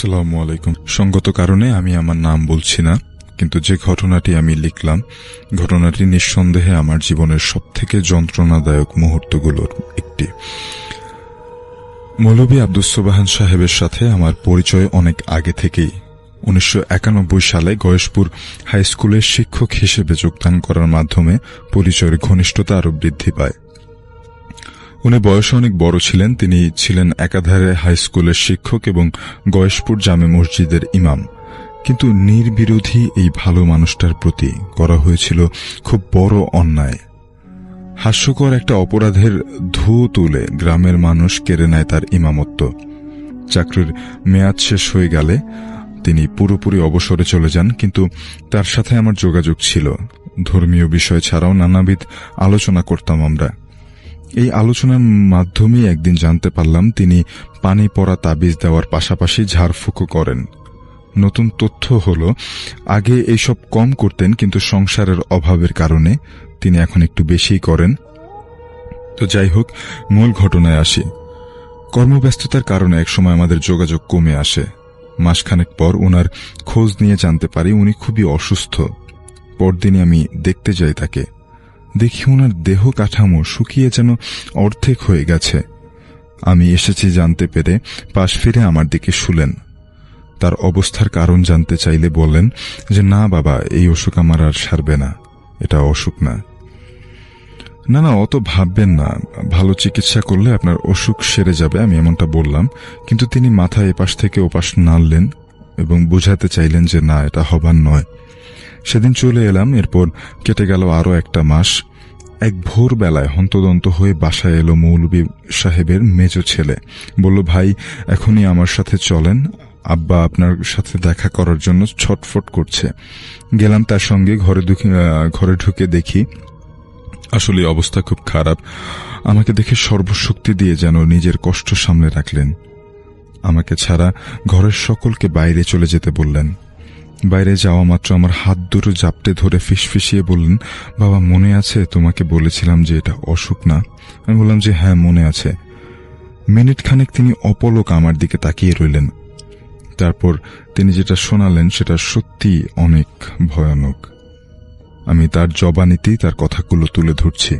আসসালামু আলাইকুম। সঙ্গত কারণে আমি আমার নাম বলছি না, কিন্তু যে ঘটনাটি আমি লিখলাম, ঘটনাটি নিঃসন্দেহে আমার জীবনের সবথেকে যন্ত্রণাদায়ক মুহূর্তগুলোর একটি। মৌলভী আব্দুস সোবহান সাহেবের সাথে আমার পরিচয় অনেক আগে থেকেই। 1991 সালে গয়েশপুর হাই স্কুলের শিক্ষক হিসেবে যোগদান করার মাধ্যমে পরিচয়ের ঘনিষ্ঠতা আরও বৃদ্ধি পায়। উনি বয়সে অনেক বড় ছিলেন। তিনি ছিলেন একাধারে হাই স্কুলের শিক্ষক এবং গয়েশপুর জামে মসজিদের ইমাম। কিন্তু নির্বিরোধী এই ভালো মানুষটার প্রতি করা হয়েছিল খুব বড় অন্যায়। হাস্যকর একটা অপরাধের ধু তুলে গ্রামের মানুষ কেড়ে নেয় তার ইমামত্ব। চাকরির মেয়াদ শেষ হয়ে গেলে তিনি পুরোপুরি অবসরে চলে যান, কিন্তু তার সাথে আমার যোগাযোগ ছিল। ধর্মীয় বিষয় ছাড়াও নানাবিধ আলোচনা করতাম আমরা। এই আলোচনার মাধ্যমে একদিন জানতে পারলাম তিনি পানি পড়া তাবিজ দেওয়ার পাশাপাশি ঝাড়ফুঁকও করেন। নতুন তথ্য হলো, আগে এইসব কম করতেন, কিন্তু সংসারের অভাবের কারণে তিনি এখন একটু বেশিই করেন। তো যাই হোক, মূল ঘটনায় আসি। কর্মব্যস্ততার কারণে একসময় আমাদের যোগাযোগ কমে আসে। মাসখানেক পর ওনার খোঁজ নিয়ে জানতে পারি উনি খুবই অসুস্থ। পরদিনই আমি দেখতে যাই তাকে। দেখি ওনার দেহ কাঠামো শুকিয়ে যেন অর্ধেক হয়ে গেছে। আমি এসেছি জানতে পেরে পাশ ফিরে আমার দিকে শুলেন। তার অবস্থার কারণ জানতে চাইলে বললেন যে, না বাবা, এই অসুখ আমার আর সারবে না, এটা অসুখ না। না, অত ভাববেন না, ভালো চিকিৎসা করলে আপনার অসুখ সেরে যাবে, আমি এমনটা বললাম। কিন্তু তিনি মাথা এপাশ থেকে ওপাশ নাড়লেন এবং বুঝাতে চাইলেন যে না, এটা হবার নয়। সেদিন চলে এলাম। এরপর কেটে গেল আরো একটা মাস। এক ভোরবেলায় হন্তদন্ত হয়ে বাসায় এলো মৌলভী সাহেবের মেজ ছেলে। বলল, ভাই, এখনই আমার সাথে চলেন, আব্বা আপনার সাথে দেখা করার জন্য ছটফট করছে। গেলাম তার সঙ্গে। ঘরে ঢুকে দেখি আসলে অবস্থা খুব খারাপ। আমাকে দেখে সর্বশক্তি দিয়ে যেন নিজের কষ্ট সামলে রাখলেন। আমাকে ছাড়া ঘরের সকলকে বাইরে চলে যেতে বললেন। বাইরে যাওয়া মাত্র আমার হাত দুটো জাপটে ধরে ফিসফিসিয়ে বললেন, বাবা, মনে আছে তোমাকে বলেছিলাম যে এটা অসুখ না? আমি বললাম যে হ্যাঁ, মনে আছে। মিনিট খানেক তিনি অপলক আমার দিকে তাকিয়ে রইলেন। তারপর তিনি যেটা শোনালেন সেটা সত্যি অনেক ভয়ানক। আমি তার জবানিতেই তার কথাগুলো তুলে ধরছি।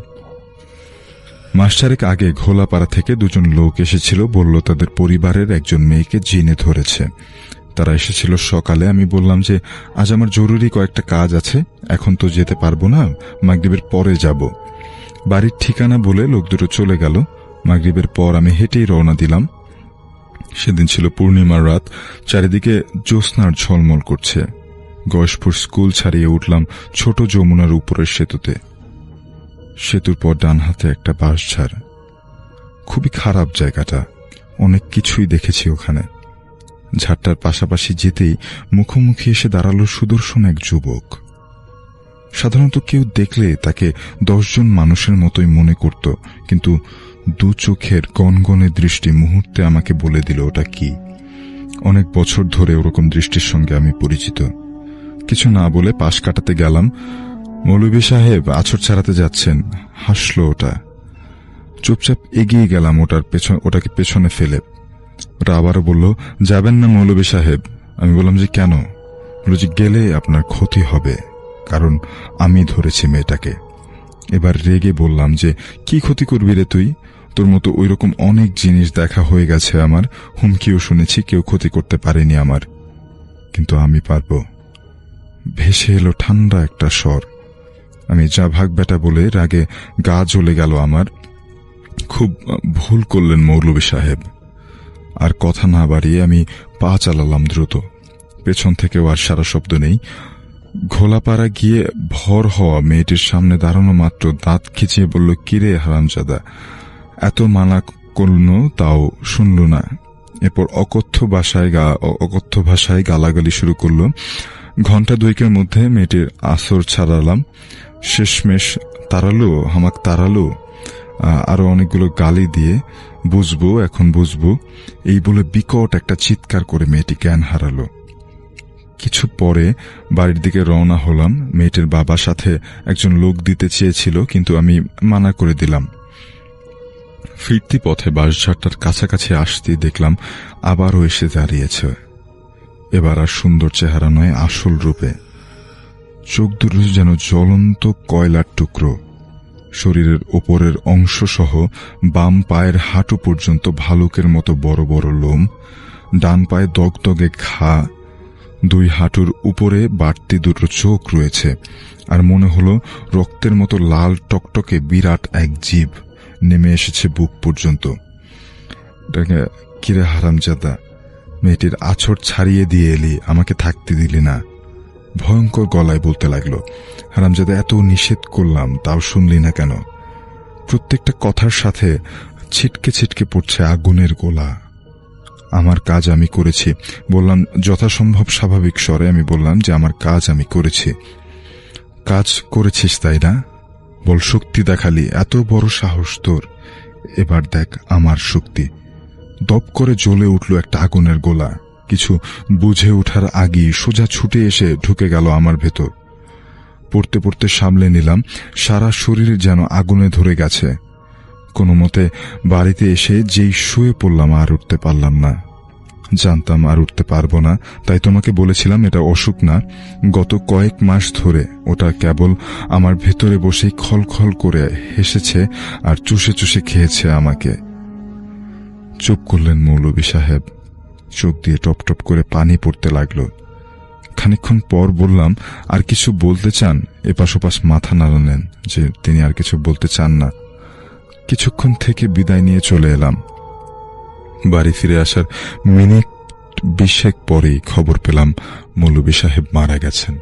মাস চারেক আগে ঘোলাপাড়া থেকে দুজন লোক এসেছিল। বলল তাদের পরিবারের একজন মেয়েকে জিনে ধরেছে। তারা এসেছিল সকালে। আমি বললাম যে আজ আমার জরুরি কয়েকটা কাজ আছে, এখন তো যেতে পারবো না, মাগরিবের পরে যাব। বাড়ির ঠিকানা বলে লোক দুটো চলে গেল। মাগরিবের পর আমি হেঁটেই রওনা দিলাম। সেদিন ছিল পূর্ণিমার রাত। চারিদিকে জ্যোৎস্নার ঝলমল করছে। গয়েশপুর স্কুল ছাড়িয়ে উঠলাম ছোট যমুনার উপরের সেতুতে। সেতুর পর ডান হাতে একটা বাঁশঝাড়। খুবই খারাপ জায়গাটা, অনেক কিছুই দেখেছি ওখানে। ঝাড়টার পাশাপাশি যেতেই মুখোমুখি এসে দাঁড়ালো সুদর্শন এক যুবক। সাধারণত কেউ দেখলে তাকে 10 জন মানুষের মতোই মনে করত, কিন্তু দু চোখের গনগনে দৃষ্টি মুহূর্তে আমাকে বলে দিল ওটা কি। অনেক বছর ধরে ওরকম দৃষ্টির সঙ্গে আমি পরিচিত। কিছু না বলে পাশ কাটাতে গেলাম। মৌলভী সাহেব আছর ছাড়াতে যাচ্ছেন, হাসলো ওটা। চুপচাপ এগিয়ে গেলাম ওটাকে পেছনে ফেলে। ওটা আবারও বলল, যাবেন না মৌলভী সাহেব? আমি বললাম যে কেন? বলল যে গেলে আপনার ক্ষতি হবে, কারণ আমি ধরেছি মেয়েটাকে। এবার রেগে বললাম যে কি ক্ষতি করবি রে তুই? তোর মতো ওইরকম অনেক জিনিস দেখা হয়ে গেছে আমার, হুমকিও শুনেছি, কেউ ক্ষতি করতে পারেনি আমার, কিন্তু আমি পারবো। ভেসে এলো ঠান্ডা একটা স্বর। আমি যা ভাগ বেটা বলে রাগে গা জ্বলে গেল আমার। খুব ভুল করলেন মৌলভী সাহেব। আর কথা না বাড়িয়ে আমি পা চালালাম দ্রুত। পেছন থেকেও আর সারা শব্দ নেই। ঘোলাপাড়া গিয়ে ভর হওয়া মেয়েটির সামনে দাঁড়ানো মাত্র দাঁত খিচিয়ে বলল, কিরে হারামজাদা, এত মানা করল তাও শুনল না। এরপর অকথ্য ভাষায় গালাগালি শুরু করলো। ঘন্টা দুয়েকের মধ্যে মেয়েটির আসর ছাড়ালাম। শেষমেশ হামাক তাড়ালো, আরো অনেকগুলো গালি দিয়ে এখন বুঝবো এই বলে বিকট একটা চিৎকার করে মেয়েটি জ্ঞান হারালো। কিছু পরে বাড়ির দিকে রওনা হলাম। মেয়েটির বাবার সাথে একজন লোক দিতে চেয়েছিল, কিন্তু আমি মানা করে দিলাম। ফিরতি পথে বাঁশঝাড়টার কাছাকাছি আসতেই দেখলাম আবারও এসে দাঁড়িয়েছে। এবার আর সুন্দর চেহারা নয়, আসল রূপে। চোখ দুটো যেন জ্বলন্ত কয়লার টুকরো। শরীরের ওপরের অংশ সহ বাম পায়ের হাঁটু পর্যন্ত ভালুকের মতো বড় বড় লোম, ডান পায়ে দগদগে ঘা, দুই হাঁটুর উপরে বাড়তি দুটো চোখ রয়েছে, আর মনে হলো রক্তের মতো লাল টকটকে বিরাট এক জিভ নেমে এসেছে বুক পর্যন্ত। কিরে হারামজাদা, মেয়েটির আছর ছাড়িয়ে দিয়ে এলি, আমাকে থাকতে দিলি না। ভয়ঙ্কর গলায় বলতে লাগলো, হারামজাদা এত নিষেধ করলাম তাও শুনলি না কেন? প্রত্যেকটা কথার সাথে ছিটকে ছিটকে পড়ছে আগুনের গোলা। আমার কাজ আমি করেছি বললাম যথাসম্ভব স্বাভাবিক স্বরে। আমি বললাম যে আমার কাজ আমি করেছি। কাজ করেছিস তাই না? বল, শক্তি দেখালি, এত বড় সাহস তোর। এবার দেখ আমার শক্তি। দপ করে জ্বলে উঠল একটা আগুনের গোলা। কিছু বুঝে ওঠার আগেই সোজা ছুটে এসে ঢুকে গেল আমার ভেতর। পড়তে পড়তে সামলে নিলাম, সারা শরীর যেন আগুনে ধরে গেছে। কোনো মতে বাড়িতে এসে যেই শুয়ে পড়লাম আর উঠতে পারলাম না। জানতাম আর উঠতে পারবো না, তাই তোমাকে বলেছিলাম এটা অসুখ না। গত কয়েক মাস ধরে ওটা কেবল আমার ভেতরে বসেই খলখল করে হেসেছে আর চুষে চুষে খেয়েছে আমাকে। চুপ করলেন মৌলভী সাহেব। চোখ দিয়ে টপ টপ করে পানি পড়তে লাগলো। খানিকক্ষণ পর বললাম, আর কিছু বলতে চান? এপাশ ওপাশ মাথা নাড়ালেন যে তিনি আর কিছু বলতে চান না। কিছুক্ষণ থেকে বিদায় নিয়ে চলে এলাম। বাড়ি ফিরে আসার মিনিট 20 পরেই খবর পেলাম মৌলভী সাহেব মারা গেছেন।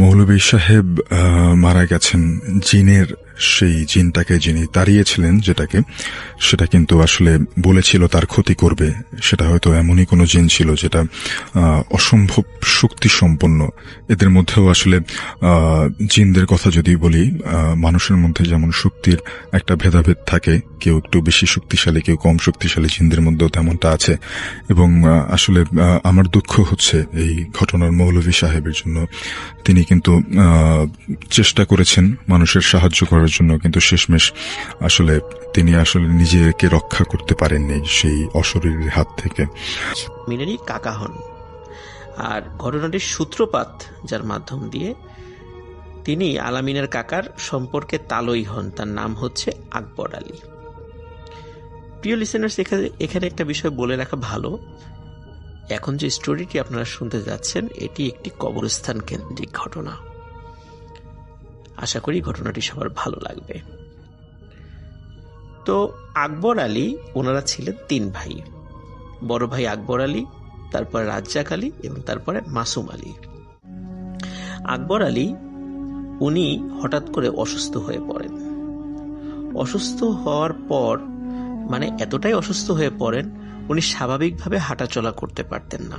মৌলভী সাহেব মারা গেছেন জিনের, সেই জিনটাকে যিনি তাড়িয়েছিলেন যেটাকে, সেটা কিন্তু আসলে বলেছিল তার ক্ষতি করবে। সেটা হয়তো এমনই কোনো জিন ছিল যেটা অসম্ভব শক্তি সম্পন্ন। এদের মধ্যেও আসলে জিনদের কথা যদি বলি, মানুষের মধ্যে যেমন শক্তির একটা ভেদাভেদ থাকে, কেউ একটু বেশি শক্তিশালী, কেউ কম শক্তিশালী, জিনদের মধ্যেও তেমনটা আছে। এবং আসলে আমার দুঃখ হচ্ছে এই ঘটনার মৌলভী সাহেবের জন্য। তিনি কিন্তু চেষ্টা করেছেন মানুষের সাহায্য করার জন্য, কিন্তু শেষমেশ আসলে তিনি আসলে নিজেকে রক্ষা করতে পারেননি সেই অশরীরের হাত থেকে। মিনেরই কাকা হন, আর ঘটনাটির সূত্রপাত যার মাধ্যম দিয়ে তিনি আলামিনের কাকার সম্পর্কে তালই হন, তার নাম হচ্ছে আকবর আলী। প্রিয় লিসেনার্স, এখানে একটা বিষয় বলে রাখা ভালো। এখন যে স্টোরিটি আপনারা শুনতে যাচ্ছেন, এটি একটি কবরস্থান কেন্দ্রিক ঘটনা। আশা করি ঘটনাটি সবার ভালো লাগবে। তো আকবর আলী, ওনারা ছিলেন 3 ভাই। বড় ভাই আকবর আলী, তারপর রাজ্জাক আলী এবং তারপরে মাসুম আলী। আকবর আলী উনি হঠাৎ করে অসুস্থ হয়ে পড়েন। অসুস্থ হওয়ার পর, মানে এতটাই অসুস্থ হয়ে পড়েন, উনি স্বাভাবিকভাবে হাঁটাচলা করতে পারতেন না।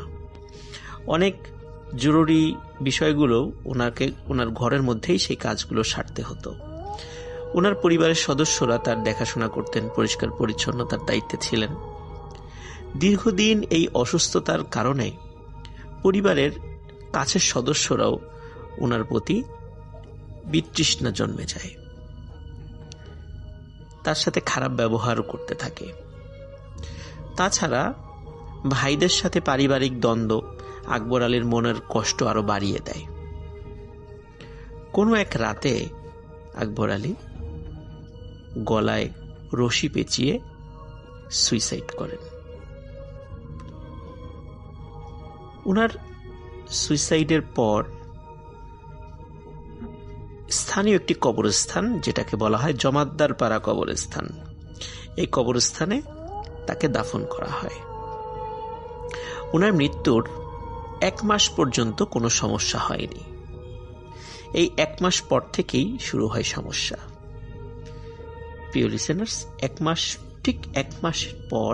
অনেক জরুরি বিষয়গুলো ওনার ঘরের মধ্যেই সেই কাজগুলো সারতে হতো। ওনার পরিবারের সদস্যরা তার দেখাশোনা করতেন, পরিষ্কার পরিচ্ছন্নতার দায়িত্বে ছিলেন। দীর্ঘদিন এই অসুস্থতার কারণে পরিবারের কাছের সদস্যরাও ওনার প্রতি বিতৃষ্ণা জন্মে যায়, তার সাথে খারাপ ব্যবহারও করতে থাকে। তাছাড়া ভাইদের সাথে পারিবারিক দ্বন্দ্ব আকবর আলীর মনের কষ্ট আরো বাড়িয়ে দেয়। কোনো এক রাতে আকবর আলী গলায় রশি পেঁচিয়ে সুইসাইড করেন। ওনার সুইসাইডের পর স্থানীয় একটি কবরস্থান, যেটাকে বলা হয় জমাদ্দার পাড়া কবরস্থান, এই কবরস্থানে তাকে দাফন করা হয়। ওনার মৃত্যুর 1 মাস পর্যন্ত কোনো সমস্যা হয়নি। এই 1 মাস পর থেকেই শুরু হয় সমস্যা। প্রিয় লিসেনার্স, 1 মাস পর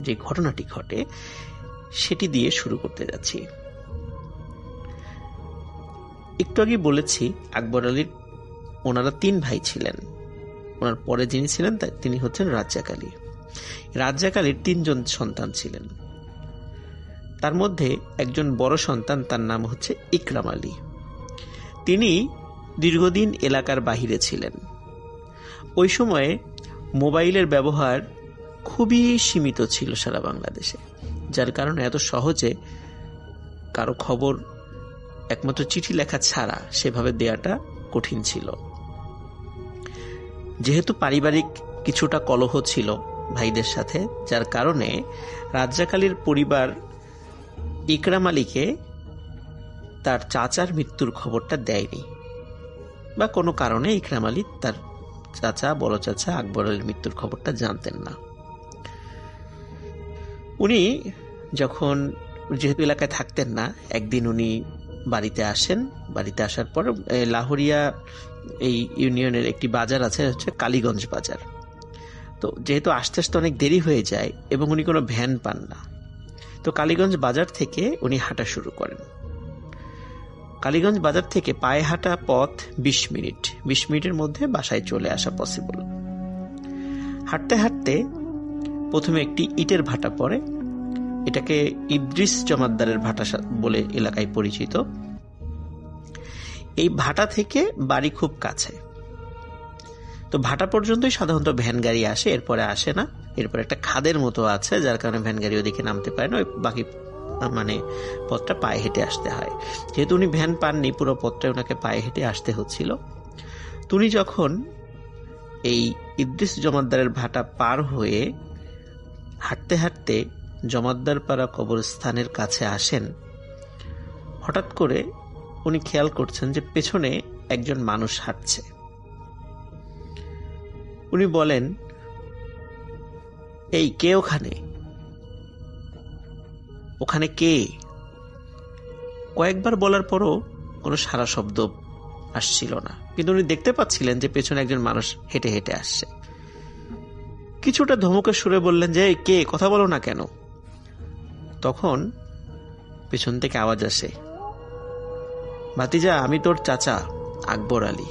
যে ঘটনাটি ঘটে সেটি দিয়ে শুরু করতে যাচ্ছি। একটু আগে বলেছি আকবর আলীর ওনারা 3 ভাই ছিলেন। ওনার পরে যিনি ছিলেন তিনি হচ্ছেন রাজ্জাক আলী। রাজ্জাক আলীর 3 জন সন্তান ছিলেন। তার মধ্যে একজন বড় সন্তান, তার নাম হচ্ছে ইকরাম আলী। তিনি দীর্ঘদিন এলাকার বাহিরে ছিলেন। ওই সময়ে মোবাইলের ব্যবহার খুবই সীমিত ছিল সারা বাংলাদেশে, যার কারণে এত সহজে কারো খবর একমাত্র চিঠি লেখা ছাড়া সেভাবে দেয়াটা কঠিন ছিল। যেহেতু পারিবারিক কিছুটা কলহ ছিল ভাইদের সাথে, যার কারণে রাজ্জাক আলীর পরিবার ইকরাম আলীকে তার চাচার মৃত্যুর খবরটা দেয়নি, বা কোনো কারণে ইকরাম আলী তার চাচা, বড় চাচা আকবর আলীর মৃত্যুর খবরটা জানতেন না। উনি যখন যেহেতু এলাকায় থাকতেন না, একদিন উনি বাড়িতে আসেন। বাড়িতে আসার পর লাহোরিয়া এই ইউনিয়নের একটি বাজার আছে, হচ্ছে কালীগঞ্জ বাজার। তো যেহেতু আস্তে আস্তে অনেক দেরি হয়ে যায় এবং উনি কোনো ভ্যান পান না, তো কালীগঞ্জ বাজার থেকে উনি হাঁটা শুরু করেন। কালীগঞ্জ বাজার থেকে পায়ে হাঁটা পথ 20 মিনিট, 20 মিনিটের মধ্যে বাসায় চলে আসা পসিবল। হাঁটতে হাঁটতে প্রথমে একটি ইটের ভাটা পড়ে, এটাকে ইদ্রিস জমাদ্দারের ভাটা বলে এলাকায় পরিচিত। এই ভাটা থেকে বাড়ি খুব কাছে, তো ভাটা পর্যন্তই সাধারণত ভ্যান গাড়ি আসে, এরপরে আসে না। এরপর একটা খাদের মতো আছে, যার কারণে ভ্যান গাড়ি ওদিকে নামতে পারে না, ওই বাকি পথটা পায়ে হেঁটে আসতে হয়। যেহেতু উনি ভ্যান পাননি, পুরো পথটা ওনাকে পায়ে হেঁটে আসতে হচ্ছিল। উনি যখন এই ইদ্রিস জমাদ্দারের ভাটা পার হয়ে হাঁটতে হাঁটতে জমাদ্দার পাড়া কবরস্থানের কাছে আসেন, হঠাৎ করে উনি খেয়াল করছেন যে পেছনে একজন মানুষ হাঁটছে। উনি বলেন, এই কে ওখানে? ওখানে কে? কয়েকবার বলার পরও কোনো সারা শব্দ আসছিল না, কিন্তু উনি দেখতে পাচ্ছিলেন যে পেছনে একজন মানুষ হেঁটে হেঁটে আসছে। কিছুটা ধমকের সুরে বললেন যে, এই কে, কথা বলো না কেন? তখন পেছন থেকে আওয়াজ আসে, ভাতিজা, আমি তোর চাচা আকবর আলী।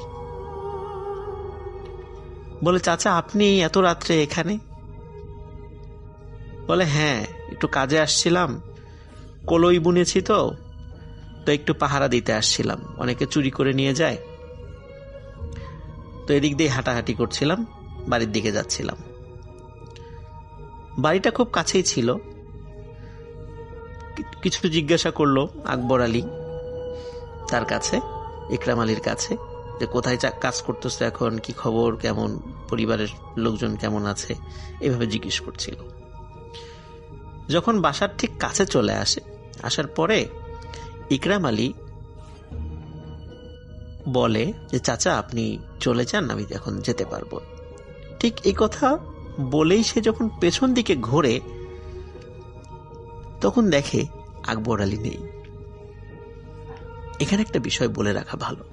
বলে, চাচা আপনি এত রাত্রে এখানে? বলে, হ্যাঁ, একটু কাজে আসছিলাম, কলই বুনেছি তো একটু পাহারা দিতে আসছিলাম, অনেকে চুরি করে নিয়ে যায়, তো এদিক দিয়ে হাঁটাহাঁটি করছিলাম, বাড়ির দিকে যাচ্ছিলাম। বাড়িটা খুব কাছেই ছিল। কিছু জিজ্ঞাসা করলো আকবর আলী তার কাছে, ইকরাম আলীর কাছে, যে কোথায় কাজ করতেছে এখন, কি খবর, কেমন, পরিবারের লোকজন কেমন আছে, এভাবে জিজ্ঞেস করছিল। যখন বাসার ঠিক কাছে চলে আসে, আসার পরে ইকরাম আলী বলে যে, চাচা আপনি চলে যান, আমি এখন যেতে পারবো। ঠিক এই কথা বলেই সে যখন পেছন দিকে ঘোরে, তখন দেখে আকবর আলী নেই। এখানে একটা বিষয় বলে রাখা ভালো,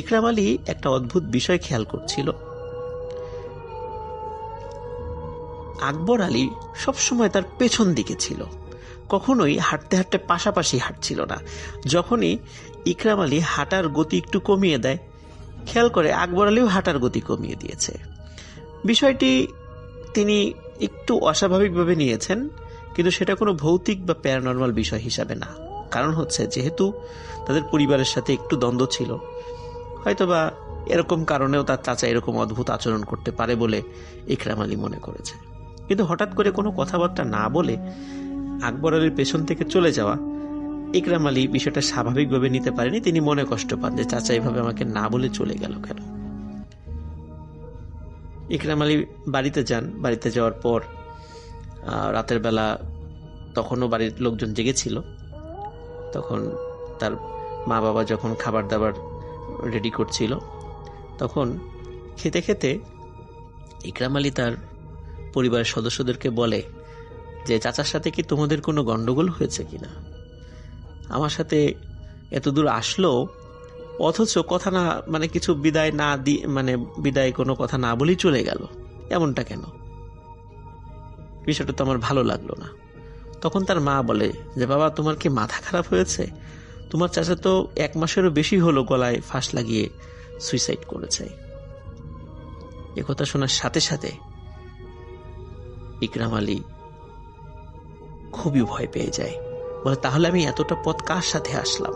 ইকরাম আলী একটা অদ্ভুত বিষয় খেয়াল করছিল। আকবর আলী সবসময় তার পেছন দিকে ছিল, কখনোই হাঁটতে হাঁটতে পাশাপাশি হাঁটছিল না। যখনই ইকরাম আলী হাঁটার গতি একটু কমিয়ে দেয়, খেয়াল করে আকবর আলীও হাঁটার গতি কমিয়ে দিয়েছে। বিষয়টি তিনি একটু অস্বাভাবিকভাবে নিয়েছেন, কিন্তু সেটা কোনো ভৌতিক বা প্যারানর্মাল বিষয় হিসাবে না। কারণ হচ্ছে, যেহেতু তাদের পরিবারের সাথে একটু দ্বন্দ্ব ছিল, হয়তোবা এরকম কারণেও তার চাচা এরকম অদ্ভুত আচরণ করতে পারে বলে ইকরাম আলী মনে করেছে। কিন্তু হঠাৎ করে কোনো কথাবার্তা না বলে আকবর আলীর পেছন থেকে চলে যাওয়া, ইকরাম আলী বিষয়টা স্বাভাবিকভাবে নিতে পারেনি। তিনি মনে কষ্ট পান যে চাচা এভাবে আমাকে না বলে চলে গেল কেন। ইকরাম আলী বাড়িতে যান। বাড়িতে যাওয়ার পর রাতের বেলা তখনও বাড়ির লোকজন জেগেছিল। তখন তার মা বাবা যখন খাবার দাবার রেডি করছিল, তখন খেতে খেতে ইকরাম আলী তার পরিবারের সদস্যদেরকে বলে যে, চাচার সাথে কি তোমাদের কোনো গন্ডগোল হয়েছে কিনা? আমার সাথে এত দূর আসলো, অথচ কথা না, কিছু বিদায় না দিয়ে, বিদায় কোনো কথা না বলেই চলে গেল, এমনটা কেন? বিষয়টা তো আমার ভালো লাগলো না। তখন তার মা বলে যে, বাবা তোমার কি মাথা খারাপ হয়েছে? তোমার চাচা তো 1 মাসেরও বেশি হলো গলায় ফাঁস লাগিয়ে সুইসাইড করেছে। একথা শোনার সাথে সাথে ইকরাম আলী খুবই ভয় পেয়ে যায়। বলে, তাহলে আমি এতটা পথ কার সাথে আসলাম?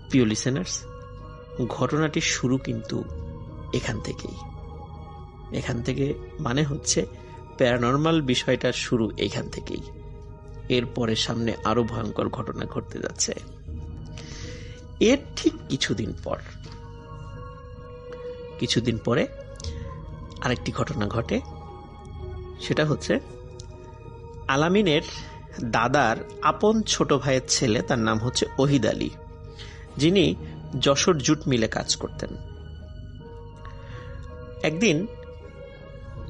প্রিয় লিসেনার্স, ঘটনাটির শুরু কিন্তু এখান থেকেই। এখান থেকে মানে হচ্ছে প্যারানর্মাল বিষয়টার শুরু এইখান থেকেই। এরপরে সামনে আরো ভয়ঙ্কর ঘটনা ঘটতে যাচ্ছে। এর ঠিক কিছুদিন পরে আরেকটি ঘটনা ঘটে। সেটা হচ্ছে আলামিনের দাদার আপন ছোট ভাইয়ের ছেলে, তার নাম হচ্ছে ওহিদ আলী, যিনি যশোর জুট মিলে কাজ করতেন। একদিন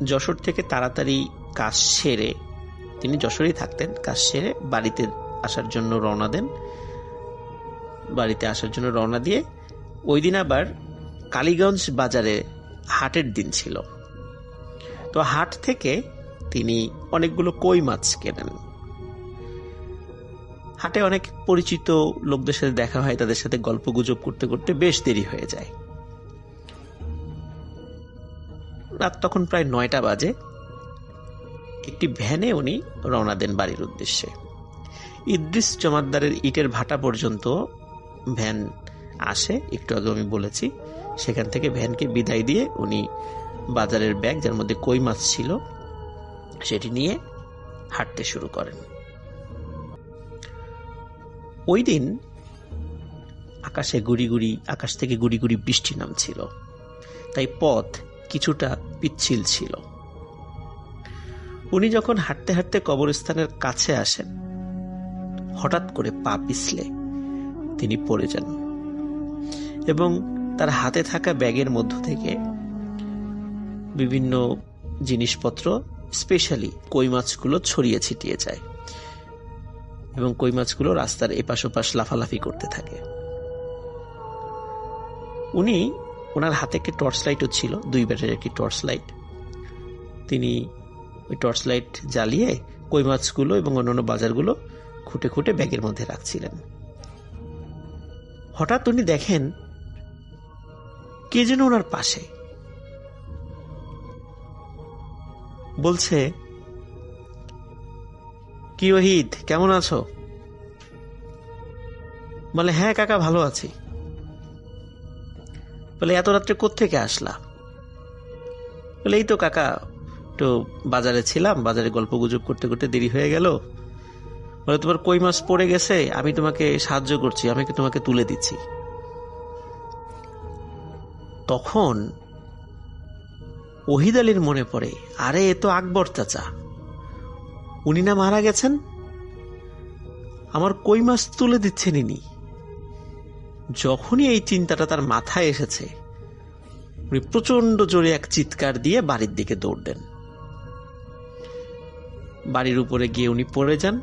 যশোর থেকে তাড়াতাড়ি কাজ সেরে, তিনি যশোরেই থাকতেন, কাজ সেরে বাড়িতে আসার জন্য রওনা দিয়ে ওই দিন আবার কালীগঞ্জ বাজারে হাটের দিন ছিল। তো হাট থেকে তিনি অনেকগুলো কই মাছ কেনেন। হাটে অনেক পরিচিত লোকদের সাথে দেখা হয়, তাদের সাথে গল্প গুজব করতে করতে বেশ দেরি হয়ে যায়। রাত তখন প্রায় 9টা বাজে। একটি ভ্যানে উনি রওনা দেন বাড়ির উদ্দেশ্যে। ইদ্রিস জমাদ্দারের ইটের ভাটা পর্যন্ত ভ্যান আসে, একটু আগে আমি বলেছি। সেখান থেকে ভ্যানকে বিদায় দিয়ে উনি বাজারের ব্যাগ, যার মধ্যে কই মাছ ছিল, সেটি নিয়ে হাঁটতে শুরু করেন। ওই দিন আকাশ থেকে গুড়ি গুড়ি বৃষ্টি নামছিল, তাই পথ কিছুটা পিচ্ছিল ছিল। উনি যখন হাঁটতে হাঁটতে কবরস্থানের কাছে আসেন, হঠাৎ করে পা পিছলে তিনি পড়ে যান এবং তার হাতে থাকা ব্যাগের মধ্য থেকে বিভিন্ন জিনিসপত্র, স্পেশালি কই মাছগুলো ছড়িয়ে ছিটিয়ে যায় এবং কই মাছগুলো রাস্তার এপাশ ওপাশ লাফালাফি করতে থাকে। ওনার হাতে একটি টর্চ লাইটও ছিল, 2 ব্যাটারির একটি টর্চ লাইট। তিনি ওই টর্চ লাইট জ্বালিয়ে কই মাছগুলো এবং অন্যান্য বাজারগুলো খুঁটে খুঁটে ব্যাগের মধ্যে রাখছিলেন। হঠাৎ উনি দেখেন কে যেন ওনার পাশে বলছে, কি ওহিদ, কেমন আছো? বলে, হ্যাঁ কাকা, ভালো আছি। বলে, এত রাত্রে কোত্থেকে আসলা? বলে, এই তো কাকা, একটু বাজারে ছিলাম, বাজারে গল্প গুজব করতে করতে দেরি হয়ে গেল। বলে, তোমার কই মাছ পড়ে গেছে, আমি তোমাকে সাহায্য করছি, আমি তোমাকে তুলে দিচ্ছি। তখন ওহিদ আলীর মনে পড়ে, আরে এ তো আকবর চাচা, উনি না মারা গেছেন? আমার কই মাছ তুলে দিচ্ছেন ইনি। যখনই এই চিন্তাটা তার মাথায় এসেছে, উনি প্রচন্ড জোরে এক চিৎকার দিয়ে বাড়ির দিকে দৌড় দেন। বাড়ির উপরে গিয়ে উনি পড়ে যান,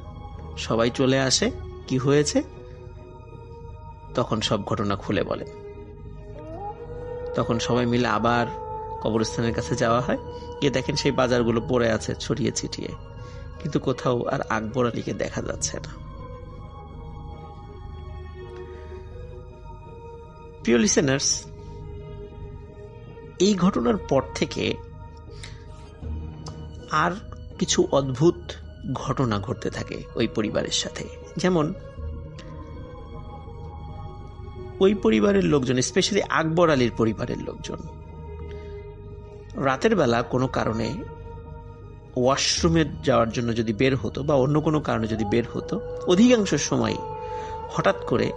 সবাই চলে আসে, কি হয়েছে তখন সব ঘটনা খুলে বলেন। তখন সবাই মিলে আবার কবরস্থানের কাছে যাওয়া হয়, গিয়ে দেখেন সেই বাজারগুলো পড়ে আছে ছড়িয়ে ছিটিয়ে, কিন্তু কোথাও আর আকবর আলীকে দেখা যাচ্ছে না। প্রিয় লিসেনার্স, এই ঘটনার পর থেকে আর কিছু অদ্ভুত ঘটনা ঘটতে থাকে ওই পরিবারের সাথে। যেমন ওই পরিবারের লোকজন, স্পেশালি আকবর আলীর পরিবারের লোকজন, রাতের বেলা কোনো কারণে ওয়াশরুমে যাওয়ার জন্য যদি বের হতো বা অন্য কোনো কারণে যদি বের হতো, অধিকাংশ সময় হঠাৎ করে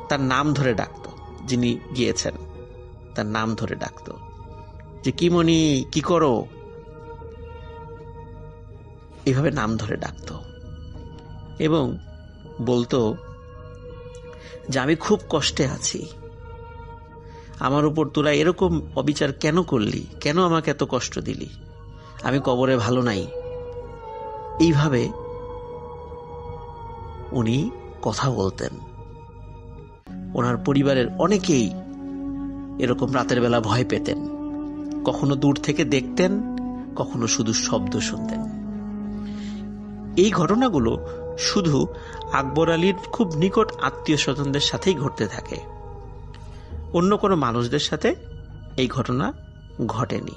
তার নাম ধরে ডাকতো, যিনি গিয়েছেন তার নাম ধরে ডাকতো, যে কি মনি, কি করো, এভাবে নাম ধরে ডাকতো এবং বলতো যে আমি খুব কষ্টে আছি, আমার উপর তোরা এরকম অবিচার কেন করলি, কেন আমাকে এত কষ্ট দিলি, আমি কবরে ভালো নাই। এইভাবে উনি কথা বলতেন। ওনার পরিবারের অনেকেই এরকম রাতের বেলা ভয় পেতেন, কখনো দূর থেকে দেখতেন, কখনো শুধু শব্দ শুনতেন। এই ঘটনাগুলো শুধু আকবর আলীর খুব নিকট আত্মীয় স্বজনদের সাথেই ঘটতে থাকে, অন্য কোনো মানুষদের সাথে এই ঘটনা ঘটেনি।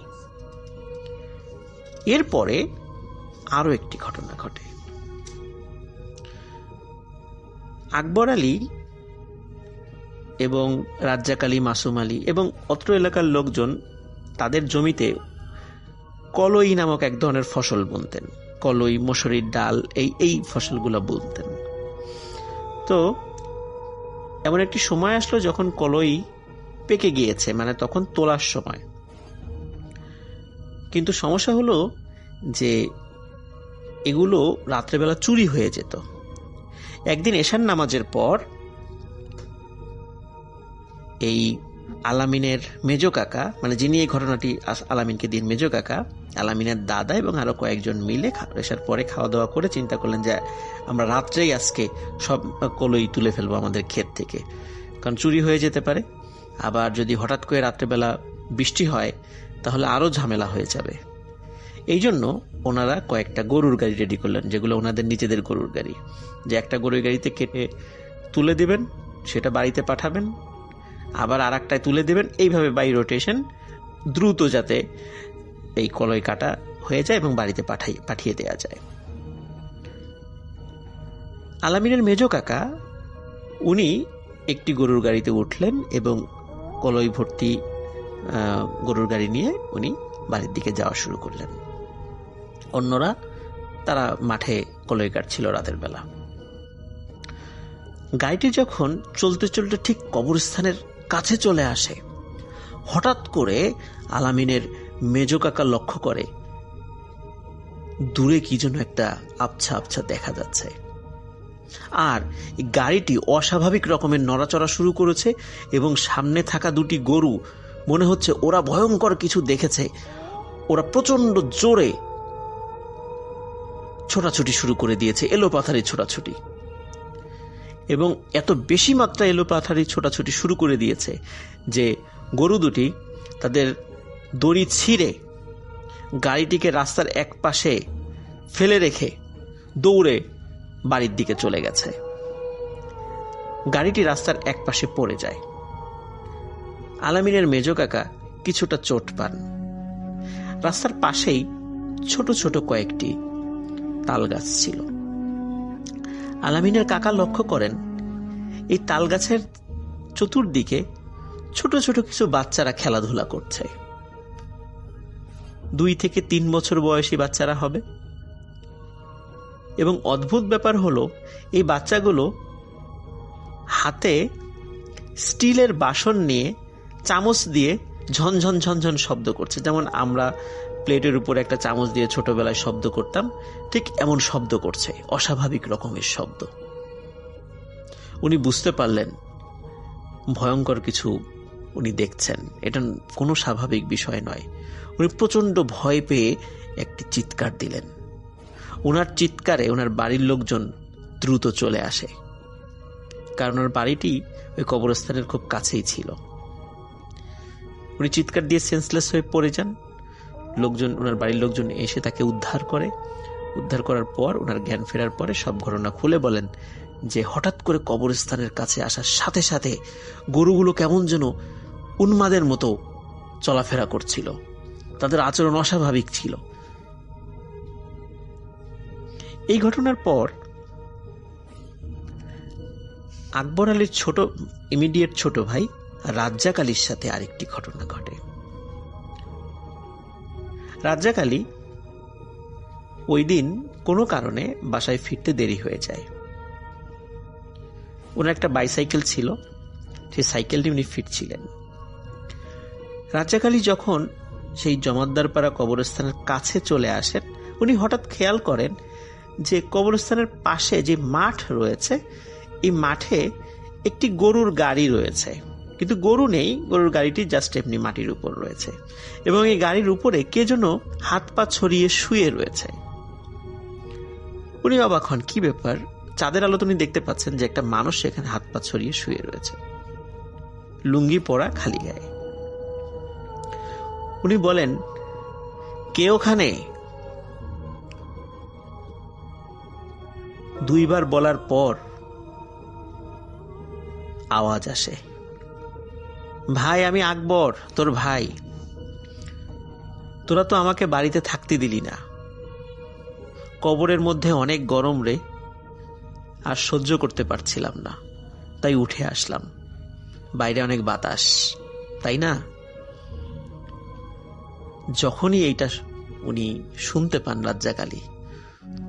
এরপরে আরো একটি ঘটনা ঘটে। আকবর আলী এবং রাজ্জাক আলী, মাসুম আলী এবং অত্র এলাকার লোকজন তাদের জমিতে কলই নামক এক ধরনের ফসল বুনতেন। কলই, মসুরির ডাল, এই ফসলগুলো বুনতেন। তো এমন একটি সময় আসলো যখন কলই পেকে গিয়েছে, মানে তখন তোলার সময়। কিন্তু সমস্যা হলো যে এগুলো রাত্রেবেলা চুরি হয়ে যেত। একদিন এশার নামাজের পর এই আলামিনের মেজো কাকা, মানে যিনি এই ঘটনাটি আলামিনকে দিন মেজো কাকা, আলামিনের দাদা এবং আরো কয়েকজন মিলে এশার পরে খাওয়া দাওয়া করে চিন্তা করলেন যে আমরা রাত্রেই আজকে সব কলই তুলে ফেলবো আমাদের ক্ষেত থেকে, কারণ চুরি হয়ে যেতে পারে। আবার যদি হঠাৎ করে রাত্রেবেলা বৃষ্টি হয় তাহলে আরো ঝামেলা হয়ে যাবে। এই জন্য ওনারা কয়েকটা গরুর গাড়ি রেডি করলেন, যেগুলো ওনাদের নিজেদের গরুর গাড়ি, যে একটা গরুর গাড়িতে কেটে তুলে দিবেন, সেটা বাড়িতে পাঠাবেন, আবার আর একটায় তুলে দেবেন, এইভাবে বাই রোটেশন দ্রুত যাতে এই কলই কাটা হয়ে যায় এবং বাড়িতে পাঠিয়ে দেওয়া যায়। আলামিনের মেজো কাকা উনি একটি গরুর গাড়িতে উঠলেন এবং কলই ভর্তি গরুর গাড়ি নিয়ে উনি বাড়ির দিকে যাওয়া শুরু করলেন। অন্যরা তারা মাঠে কলই কাটছিল রাতের বেলা। গাড়িটি যখন চলতে চলতে ঠিক কবরস্থানের কাছে চলে আসে, হঠাৎ করে আলামিনের মেজো কাকা লক্ষ্য করে দূরে কি যেন একটা আবছা আবছা দেখা যাচ্ছে, আর গাড়িটি অস্বাভাবিক রকমের নড়াচড়া শুরু করেছে এবং সামনে থাকা দুটি গরু মনে হচ্ছে ওরা ভয়ঙ্কর কিছু দেখেছে। ওরা প্রচন্ড জোরে ছোটাছুটি শুরু করে দিয়েছে, এলোপাথারি ছোটাছুটি, এবং এত বেশি মাত্রা এলোপাথারি ছোটাছুটি শুরু করে দিয়েছে যে গরু দুটি তাদের দড়ি ছিঁড়ে গাড়িটিকে রাস্তার এক পাশে ফেলে রেখে দৌড়ে বাড়ির দিকে চলে গেছে। গাড়িটি রাস্তার এক পাশে পড়ে যায়। আলামিনের মেজো কাকা কিছুটা চোট পান। রাস্তার পাশেই ছোট ছোট কয়েকটি তাল গাছ ছিল। আলামিনের কাকা লক্ষ্য করেন এই তাল গাছের চতুর্দিকে ছোট ছোট কিছু বাচ্চারা খেলাধুলা করছে। 2 থেকে 3 বছর বয়সী বাচ্চারা হবে। এবং অদ্ভুত ব্যাপার হলো এই বাচ্চাগুলো হাতে স্টিলের বাসন নিয়ে চামচ দিয়ে ঝনঝন ঝনঝন শব্দ করছে, যেমন আমরা প্লেটের উপর একটা চামচ দিয়ে ছোটবেলায় শব্দ করতাম, ঠিক এমন শব্দ করছে, অস্বাভাবিক রকমের শব্দ। উনি বুঝতে পারলেন ভয়ঙ্কর কিছু উনি দেখছেন, এটা কোনো স্বাভাবিক বিষয় নয়। উনি প্রচন্ড ভয় পেয়ে একটি চিৎকার দিলেন। ওনার চিৎকারে ওনার বাড়ির লোকজন দ্রুত চলে আসে, কারণ ওনার বাড়িটি ওই কবরস্থানের খুব কাছেই ছিল। উনি চিৎকার দিয়ে সেন্সলেস হয়ে পড়ে যান। ওনার বাড়ির লোকজন এসে তাকে উদ্ধার করে। উদ্ধার করার পর ওনার জ্ঞান ফেরার পরে সব ঘটনা খুলে বলেন যে হঠাৎ করে কবরস্থানের কাছে আসার সাথে সাথে গরুগুলো কেমন যেন উন্মাদের মতো চলাফেরা করছিল, তাদের আচরণ অস্বাভাবিক ছিল। এই ঘটনার পর আকবর আলীর ইমিডিয়েট ছোট ভাই রাজ্জাক আলীর সাথে আরেকটি ঘটনা ঘটে। রাজ্জাক আলী ওই দিন কোনো কারণে বাসায় ফিরতে দেরি হয়ে যায়। ওনার একটা বাইসাইকেল ছিল, সেই সাইকেলটি উনি ফিরছিলেন। রাজ্জাক আলী যখন সেই জমাদ্দারপাড়া কবরস্থানের কাছে চলে আসেন, উনি হঠাৎ খেয়াল করেন যে কবরস্থানের পাশে যে মাঠ রয়েছে, এই মাঠে একটি গরুর গাড়ি রয়েছে, কিন্তু গরু নেই, গরুর গাড়িটি জাস্ট এমনি মাটির উপর রয়েছে, এবং এই গাড়ির উপরে কে যেন হাত পা ছড়িয়ে শুয়ে রয়েছে। উনি অবাক হন, কি ব্যাপার? চাঁদের আলো উনি দেখতে পাচ্ছেন যে একটা মানুষ সেখানে হাত পা ছড়িয়ে শুয়ে রয়েছে, লুঙ্গি পরা, খালি গায়ে। উনি বলেন, কে ওখানে? 2 বার বলার পর আওয়াজ আসে, ভাই আমি আকবর, তোর ভাই। তোরা তো আমাকে বাড়িতে থাকতে দিলি না, কবরের মধ্যে অনেক গরম রে, আর সহ্য করতে পারছিলাম না, তাই উঠে আসলাম। বাইরে অনেক বাতাস, তাই না? যখনই এইটা উনি শুনতে পান রাজ্জাক আলী,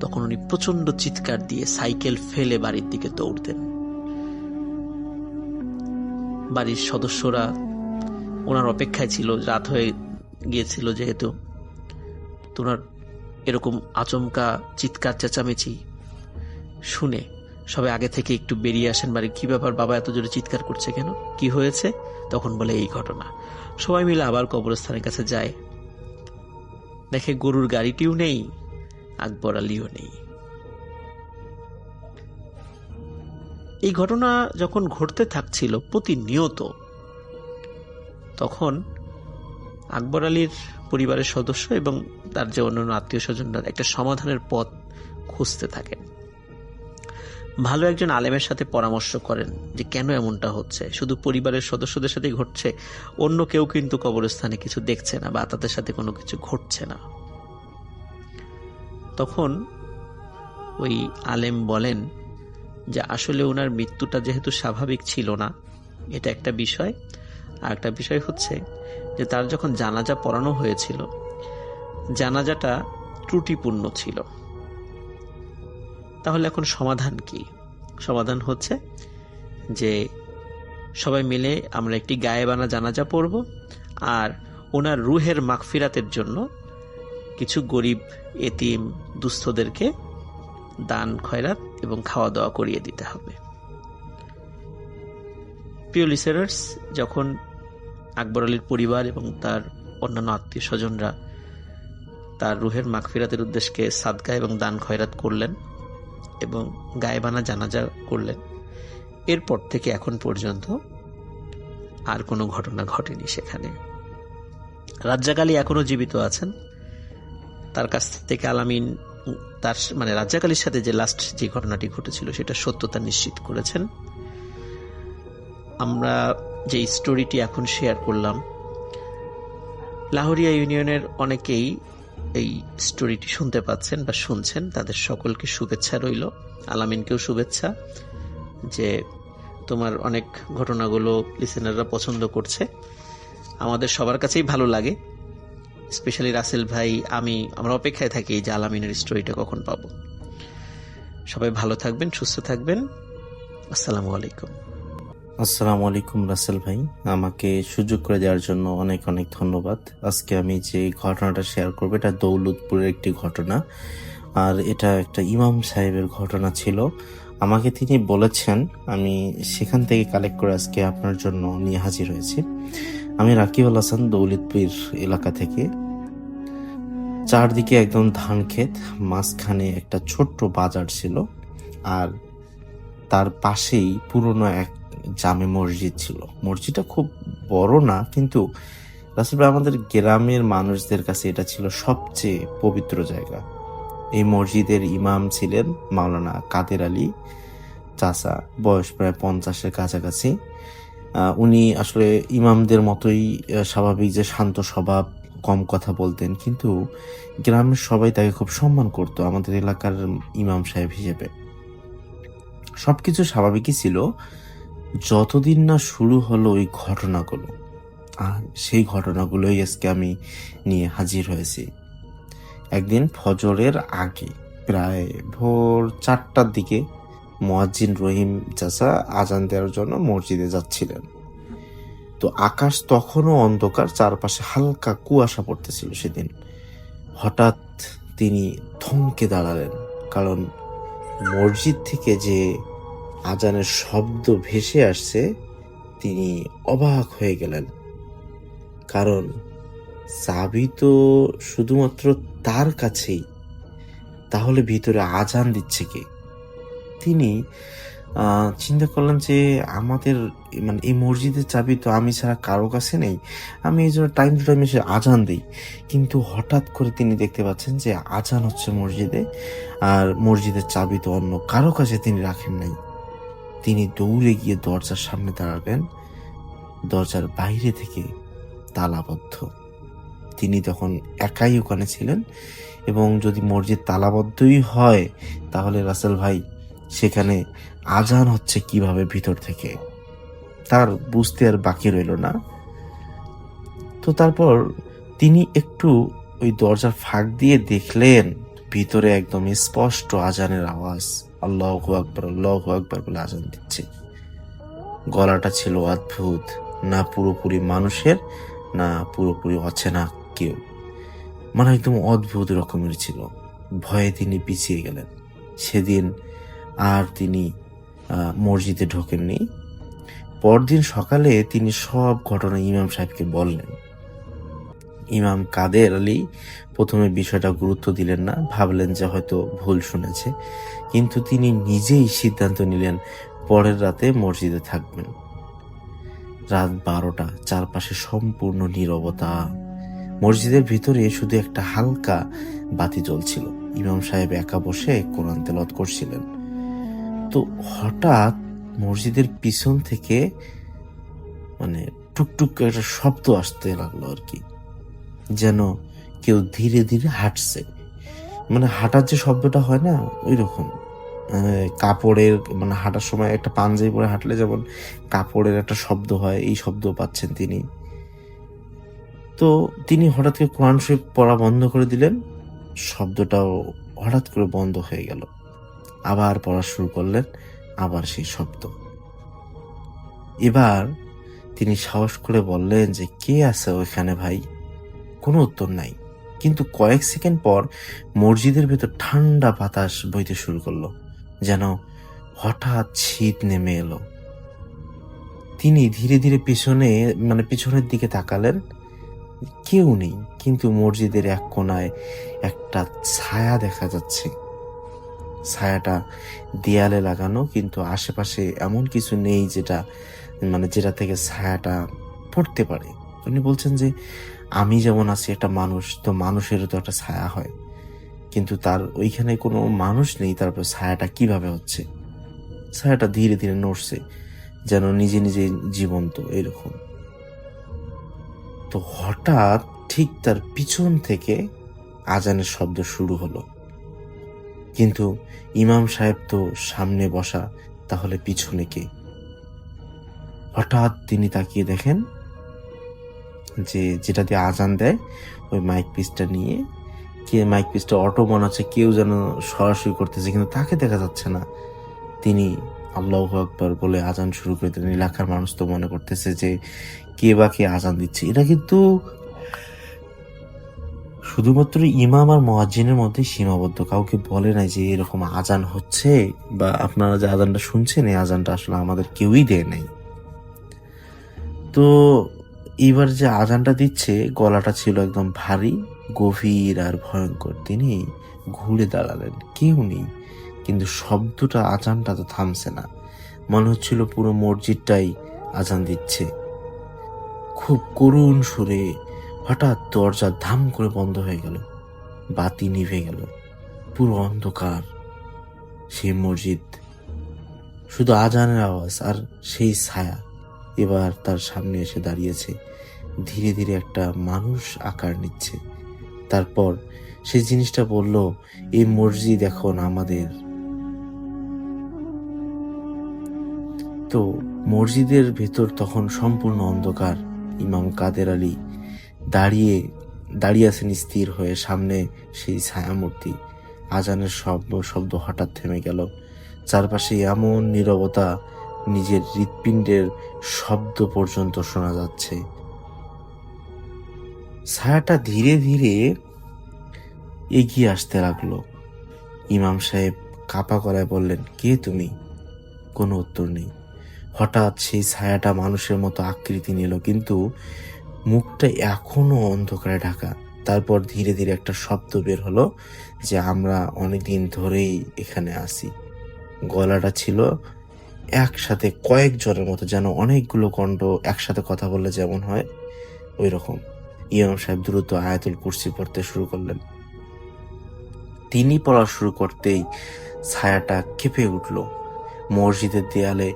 তখন উনি প্রচন্ড চিৎকার দিয়ে সাইকেল ফেলে বাড়ির দিকে দৌড়তেন। বাড়ির সদস্যরা ওনার অপেক্ষায় ছিল, রাত হয়ে গিয়েছিল যেহেতু। তোনার এরকম আচমকা চিৎকার চেঁচামেচি শুনে সবাই আগে থেকে একটু বেরিয়ে আসেন বাড়ি। কি ব্যাপার বাবা, এত জোরে চিৎকার করছে কেন, কি হয়েছে? তখন বলে এই ঘটনা। সবাই মিলে আবার কবরস্থানের কাছে যায়, দেখে গরুর গাড়িটিও নেই, আকবর আলীও নেই। এই ঘটনা যখন ঘটতে থাকছিল প্রতিনিয়ত, তখন আকবর আলীর পরিবারের সদস্য এবং তার যে অন্যান্য আত্মীয় স্বজনরা একটা সমাধানের পথ খুঁজতে থাকেন। ভালো একজন আলেমের সাথে পরামর্শ করেন যে কেন এমনটা হচ্ছে, শুধু পরিবারের সদস্যদের সাথেই ঘটছে, অন্য কেউ কিন্তু কবরস্থানে কিছু দেখছে না বা তাদের সাথে কোনো কিছু ঘটছে না। তখন ওই আলেম বলেন যে আসলে ওনার মৃত্যুটা যেহেতু স্বাভাবিক ছিল না, এটা একটা বিষয়। আর একটা বিষয় হচ্ছে যে তার যখন জানাজা পড়ানো হয়েছিল, জানাজাটা ত্রুটিপূর্ণ ছিল। তাহলে এখন সমাধান কি? সমাধান হচ্ছে যে সবাই মিলে আমরা একটি গায়েবানা জানাজা পড়ব, আর ওনার রুহের মাগফিরাতের জন্য কিছু গরিব এতিম দুস্থদেরকে দান খয়রাত এবং খাওয়া দাওয়া করিয়ে দিতে হবে। প্রিয় লিসেনার্স, যখন আকবর আলীর পরিবার এবং তার অন্যান্য আত্মীয় স্বজনরা তার রুহের মাগফিরাতের উদ্দেশ্যে সাদকা এবং দান খয়রাত করলেন এবং গায়েবানা জানাজা করলেন, এরপর থেকে এখন পর্যন্ত আর কোনো ঘটনা ঘটেনি সেখানে। রাজ্জাক আলী এখনো জীবিত আছেন। তার কাছ থেকে আলামিন তার রাজ্জাক আলীর সাথে যে লাস্ট যে ঘটনাটি ঘটেছিল সেটা সত্যতা নিশ্চিত করেছেন। আমরা যে স্টোরিটি এখন শেয়ার করলাম, লাহোরিয়া ইউনিয়নের অনেকেই এই স্টোরিটি শুনতে পাচ্ছেন বা শুনছেন, তাদের সকলকে শুভেচ্ছা রইল। আলামিনকেও শুভেচ্ছা যে তোমার অনেক ঘটনাগুলো লিসেনাররা পছন্দ করছে। আমাদের সবার কাছেই ভালো লাগে, স্পেশালি রাসেল ভাই, আমরা অপেক্ষায় থাকি যে আলামিনের স্টোরিটা কখন পাবো। সবাই ভালো থাকবেন, সুস্থ থাকবেন। আসসালামু আলাইকুম। আসসালামু আলাইকুম রাসেল ভাই, আমাকে সুযোগ করে দেওয়ার জন্য অনেক অনেক ধন্যবাদ। আজকে আমি যে ঘটনাটা শেয়ার করবো এটা দৌলতপুরের একটি ঘটনা, আর এটা একটা ইমাম সাহেবের ঘটনা ছিল। আমাকে তিনি বলেছেন, আমি সেখান থেকে কালেক্ট করে আজকে আপনার জন্য নিয়ে হাজির হয়েছি। আমি রাকিবুল হাসান, দৌলতপুর এলাকা থেকে। চারদিকে একদম ধান ক্ষেত, মাঝখানে একটা ছোট্ট বাজার ছিল, আর তার পাশেই পুরনো এক জামে মসজিদ ছিল। মসজিদটা খুব বড় না, কিন্তু রাসেল ভাই আমাদের গ্রামের মানুষদের কাছে এটা ছিল সবচেয়ে পবিত্র জায়গা। এই মসজিদের ইমাম ছিলেন মাওলানা কাদের আলী চাচা, বয়স প্রায় 50-এর কাছাকাছি। উনি আসলে ইমামদের মতোই স্বাভাবিক যে শান্ত স্বভাব, কম কথা বলতেন, কিন্তু গ্রামের সবাই তাকে খুব সম্মান করত আমাদের এলাকার ইমাম সাহেব হিসেবে। সবকিছু স্বাভাবিকই ছিল যতদিন না শুরু হলো ওই ঘটনাগুলো, আর সেই ঘটনাগুলোই আজকে আমি নিয়ে হাজির হয়েছি। একদিন ফজরের আগে প্রায় ভোর 4টার দিকে মুয়াজ্জিন রহিম চাচা আজান দেওয়ার জন্য মসজিদে যাচ্ছিলেন। তো আকাশ তখনও অন্ধকার, চারপাশে হালকা কুয়াশা পড়তেছিল সেদিন। হঠাৎ তিনি থমকে দাঁড়ালেন, কারণ মসজিদ থেকে যে আজানের শব্দ ভেসে আসছে তিনি অবাক হয়ে গেলেন। কারণ চাবি তো শুধুমাত্র তার কাছেই, তাহলে ভিতরে আজান দিচ্ছে কে? তিনি চিন্তা করলেন যে আমাদের এই মসজিদের চাবি তো আমি ছাড়া কারো কাছে নেই, আমি এই জন্য টাইম টু টাইম এসে আজান দিই। কিন্তু হঠাৎ করে তিনি দেখতে পাচ্ছেন যে আজান হচ্ছে মসজিদে, আর মসজিদের চাবি তো অন্য কারো কাছে তিনি রাখেন নাই। তিনি দৌড়ে গিয়ে দরজার সামনে দাঁড়ালেন। দরজার বাইরে থেকে তালাবদ্ধ। তিনি তখন একাই ওখানে ছিলেন, এবং যদি মসজিদ তালাবদ্ধই হয় তাহলে রাসেল ভাই সেখানে আজান হচ্ছে কিভাবে ভিতর থেকে, তার বুঝতে আর বাকি রইল না। তো তারপর তিনি একটু ওই দরজার ফাঁক দিয়ে দেখলেন ভিতরে একদম স্পষ্ট আজানের আওয়াজ, আল্লাহু আকবার আল্লাহু আকবার বলে আজান দিচ্ছে। গলাটা ছিল অদ্ভুত, না পুরোপুরি মানুষের না পুরোপুরি অচেনা কেউ, মানে একদম অদ্ভুত রকমের ছিল। ভয়ে তিনি পিছিয়ে গেলেন। সেদিন আর তিনি মসজিদে ঢোকেননি। পরদিন সকালে তিনি সব ঘটনা ইমাম সাহেবকে বললেন। ইমাম কাদের আলী প্রথমে বিষয়টা গুরুত্ব দিলেন না, ভাবলেন যে হয়তো ভুল শুনেছে, কিন্তু তিনি নিজেই সিদ্ধান্ত নিলেন পরের রাতে মসজিদে থাকবেন। রাত 12টা, চারপাশে সম্পূর্ণ নীরবতা। মসজিদের ভিতরে শুধু একটা হালকা বাতি জ্বলছিল। ইমাম সাহেব একা বসে কোরআন তেলাওয়াত করছিলেন। তো হঠাৎ মসজিদের পিছন থেকে মানে টুকটুক একটা শব্দ আসতে লাগলো আর কি, যেন কেউ ধীরে ধীরে হাঁটছে। মানে হাঁটার যে শব্দটা হয় না ওই রকম, কাপড়ের মানে হাঁটার সময় একটা পাঞ্জাবি পরে হাঁটলে যেমন কাপড়ের একটা শব্দ হয়, এই শব্দ পাচ্ছেন তিনি। তো তিনি হঠাৎ করে কোরআন শরীফ পড়া বন্ধ করে দিলেন, শব্দটাও হঠাৎ করে বন্ধ হয়ে গেল। আবার পড়া শুরু করলেন, আবার সেই শব্দ। এবার তিনি সাহস করে বললেন যে কে আছে ওইখানে ভাই? কোনো উত্তর নাই। কিন্তু কয়েক সেকেন্ড পর মসজিদের ভেতর ঠান্ডা বাতাস বইতে শুরু করলো, যেন হঠাৎ শীত নেমে এলো। তিনি ধীরে ধীরে পিছনের দিকে তাকালেন, কেউ নেই, কিন্তু মসজিদের এক কোনায় একটা ছায়া দেখা যাচ্ছে। ছায়াটা দেয়ালে লাগানো, কিন্তু আশেপাশে এমন কিছু নেই যেটা থেকে ছায়াটা পড়তে পারে। উনি বলছেন যে আমি যেমন আছি একটা মানুষ, তো মানুষেরও তো একটা ছায়া হয়, কিন্তু তার ওইখানে কোনো মানুষ নেই, তারপর ছায়াটা কিভাবে হচ্ছে? ছায়াটা ধীরে ধীরে নড়ছে, যেন নিজে নিজে জীবন্ত এরকম। তো হঠাৎ ঠিক তার পিছন থেকে আজানের শব্দ শুরু হলো। কিন্তু ইমাম সাহেব তো সামনে বসা, তাহলে পিছনে কে? হঠাৎ তিনি তাকিয়ে দেখেন যে যেটা দিয়ে আজান দেয় ওই মাইক পিসটা নিয়ে মাইক পিসটা অটো মনে হচ্ছে কেউ যেন সরাসরি করতেছে, কিন্তু তাকে দেখা যাচ্ছে না। তিনি আল্লাহু আকবার বলে আজান শুরু করে দিলেন। এলাকার মানুষ তো মনে করতেছে যে কে বা কে আজান দিচ্ছে। এটা কিন্তু শুধুমাত্র ইমাম আর মুয়াজ্জিনের মধ্যে সীমাবদ্ধ, কাউকে বলে নাই যে এরকম আজান হচ্ছে, বা আপনারা যে আজানটা শুনছেন এই আজানটা আসলে আমাদের কেউই দেয় নাই। তো এইবার যে আজানটা দিচ্ছে গলাটা ছিল একদম ভারী, গভীর আর ভয়ঙ্কর। তিনি ঘুরে দাঁড়ালেন, কেউ নেই, কিন্তু শব্দটা আজানটা তো থামছে না। মনে হচ্ছিল পুরো মসজিদটাই আজান দিচ্ছে খুব করুণ সুরে। হঠাৎ দরজা ধাম করে বন্ধ হয়ে গেল, বাতি নিভে গেল, পুরো অন্ধকার। সেই মসজিদ, শুধু আজানের আওয়াজ আর সেই ছায়া এবার তার সামনে এসে দাঁড়িয়েছে। ধীরে ধীরে একটা মানুষ আকার নিচ্ছে। তারপর সেই জিনিসটা বলল, এই মসজিদ এখন আমাদের। তো মসজিদের ভেতর তখন সম্পূর্ণ অন্ধকার। ইমাম কাদের আলী দাঁড়িয়ে আছেন স্থির হয়ে, সামনে সেই ছায়ামূর্তি। আজানের শব্দ হঠাৎ থেমে গেল। চারপাশে এমন নীরবতা, নিজের হৃৎপিণ্ডের শব্দ পর্যন্ত শোনা যাচ্ছে। ছায়াটা ধীরে ধীরে এগিয়ে আসতে লাগলো। ইমাম সাহেব কাপা গলায় বললেন, কে তুমি? কোনো উত্তর নেই। হঠাৎ সেই ছায়াটা মানুষের মতো আকৃতি নিল, কিন্তু মুখটা এখনো অন্ধকারে ঢাকা। তারপর ধীরে ধীরে একটা শব্দ বের হলো যে আমরা অনেকদিন ধরেই এখানে আছি। গলাটা ছিল একসাথে কয়েকজনের মতো, যেন অনেকগুলো কণ্ঠ একসাথে কথা বললে যেমন হয় ওই রকম। ইমাম সাহেব দ্রুত আয়াতুল কুরসি পড়তে শুরু করলেন। তিনি পড়া শুরু করতেই ছায়াটা কেঁপে উঠল। মসজিদের দেয়ালে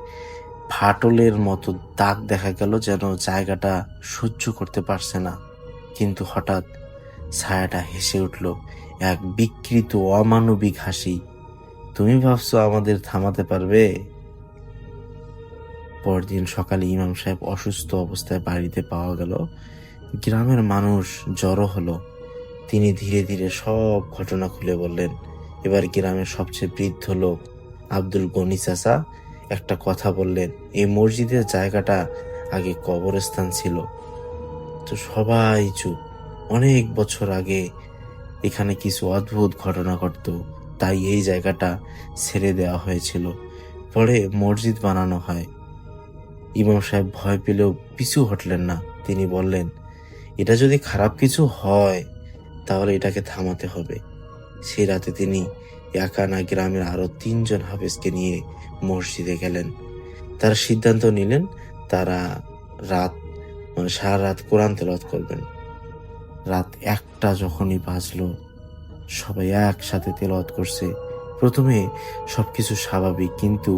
ফাটলের মতো দাগ দেখা গেল, যেন জায়গাটা সহ্য করতে পারছে না। কিন্তু হঠাৎ ছায়াটা হেসে উঠল, এক বিকৃত অমানবিক হাসি। তুমি ভাবছো আমাদের থামাতে পারবে? পরদিন সকালে ইমাম সাহেব অসুস্থ অবস্থায় বাড়িতে পাওয়া গেল। গ্রামের মানুষ জড়ো হলো। তিনি ধীরে ধীরে সব ঘটনা খুলে বললেন। এবার গ্রামের সবচেয়ে বৃদ্ধ লোক আব্দুল গনি চাচা একটা কথা বললেন, এই মসজিদের জায়গাটা আগে কবরস্থান ছিল। তো সবাই চুপ। অনেক বছর আগে এখানে কিছু অদ্ভুত ঘটনা ঘটতো, তাই এই জায়গাটা ছেড়ে দেওয়া হয়েছিল। পরে মসজিদ বানানো হয়। ইমাম সাহেব ভয় পেলেও পিছু হটলেন না। তিনি বললেন, এটা যদি খারাপ কিছু হয় তাহলে এটাকে থামাতে হবে। সেই রাতে তিনি একা না গ্রামের আরো 3 জন হাফেজকে নিয়ে মসজিদে গেলেন। তারা সিদ্ধান্ত নিলেন তারা সারা রাত কোরআন তেলাওয়াত করবেন। রাত 1টা যখনই বাজলো, সবাই একসাথে তেলাওয়াত করছে। প্রথমে সবকিছু স্বাভাবিক, কিন্তু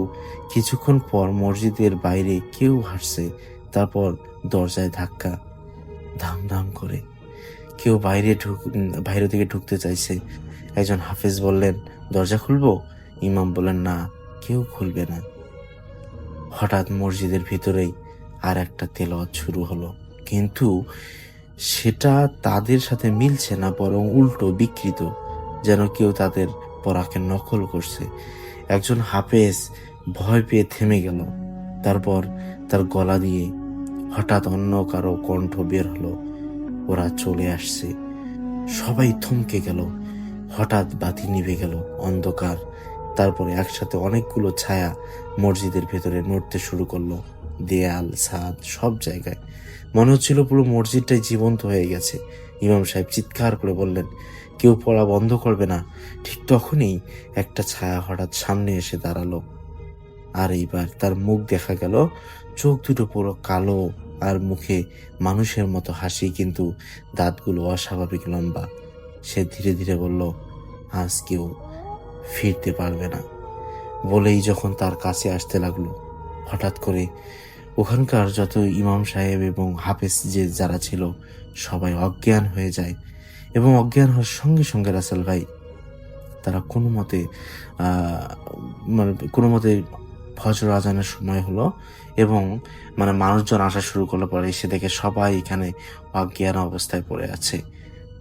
কিছুক্ষণ পর মসজিদের বাইরে কেউ হাসছে। তারপর দরজায় ধাক্কা, ধাম ধাম করে। কেউ বাইরে থেকে ঢুকতে চাইছে। একজন হাফেজ বললেন, দরজা খুলবো? ইমাম বললেন, না, কেউ খুলবে না। হঠাৎ মসজিদের ভিতরেই আর একটা তেলাওয়াত শুরু হলো, কিন্তু সেটা তাদের সাথে মিলছে না, বরং উল্টো বিকৃত, যেন কেউ তাদের পড়াকে নকল করছে। একজন হাফেজ ভয় পেয়ে থেমে গেল। তারপর তার গলা দিয়ে হঠাৎ অন্য কারো কণ্ঠ বের হলো, ওরা চলে আসছে। সবাই থমকে গেল। হঠাৎ বাতি নিভে গেল, অন্ধকার। তারপরে একসাথে অনেকগুলো ছায়া মসজিদের ভেতরে নড়তে শুরু করলো। দেয়াল, ছাদ, সব জায়গায় মনে হচ্ছিল পুরো মসজিদটাই জীবন্ত হয়ে গেছে। ইমাম সাহেব চিৎকার করে বললেন, কেউ পড়া বন্ধ করবে না। ঠিক তখনই একটা ছায়া হঠাৎ সামনে এসে দাঁড়ালো। আর এইবার তার মুখ দেখা গেল। চোখ দুটো পুরো কালো, আর মুখে মানুষের মতো হাসি, কিন্তু দাঁতগুলো অস্বাভাবিক লম্বা। সে ধীরে ধীরে বলল, আজ কেউ ফিরতে পারবে না। বলেই যখন তার কাছে আসতে লাগলো, হঠাৎ করে ওখানকার যত ইমাম সাহেব এবং হাফেজ যারা ছিল সবাই অজ্ঞান হয়ে যায়। এবং অজ্ঞান হওয়ার সঙ্গে সঙ্গে রাসেল ভাই, তারা কোনো মতে ফজর আজানের সময় হলো এবং মানুষজন আসা শুরু করলো। পরে এসে দেখে সবাই এখানে অজ্ঞান অবস্থায় পড়ে আছে।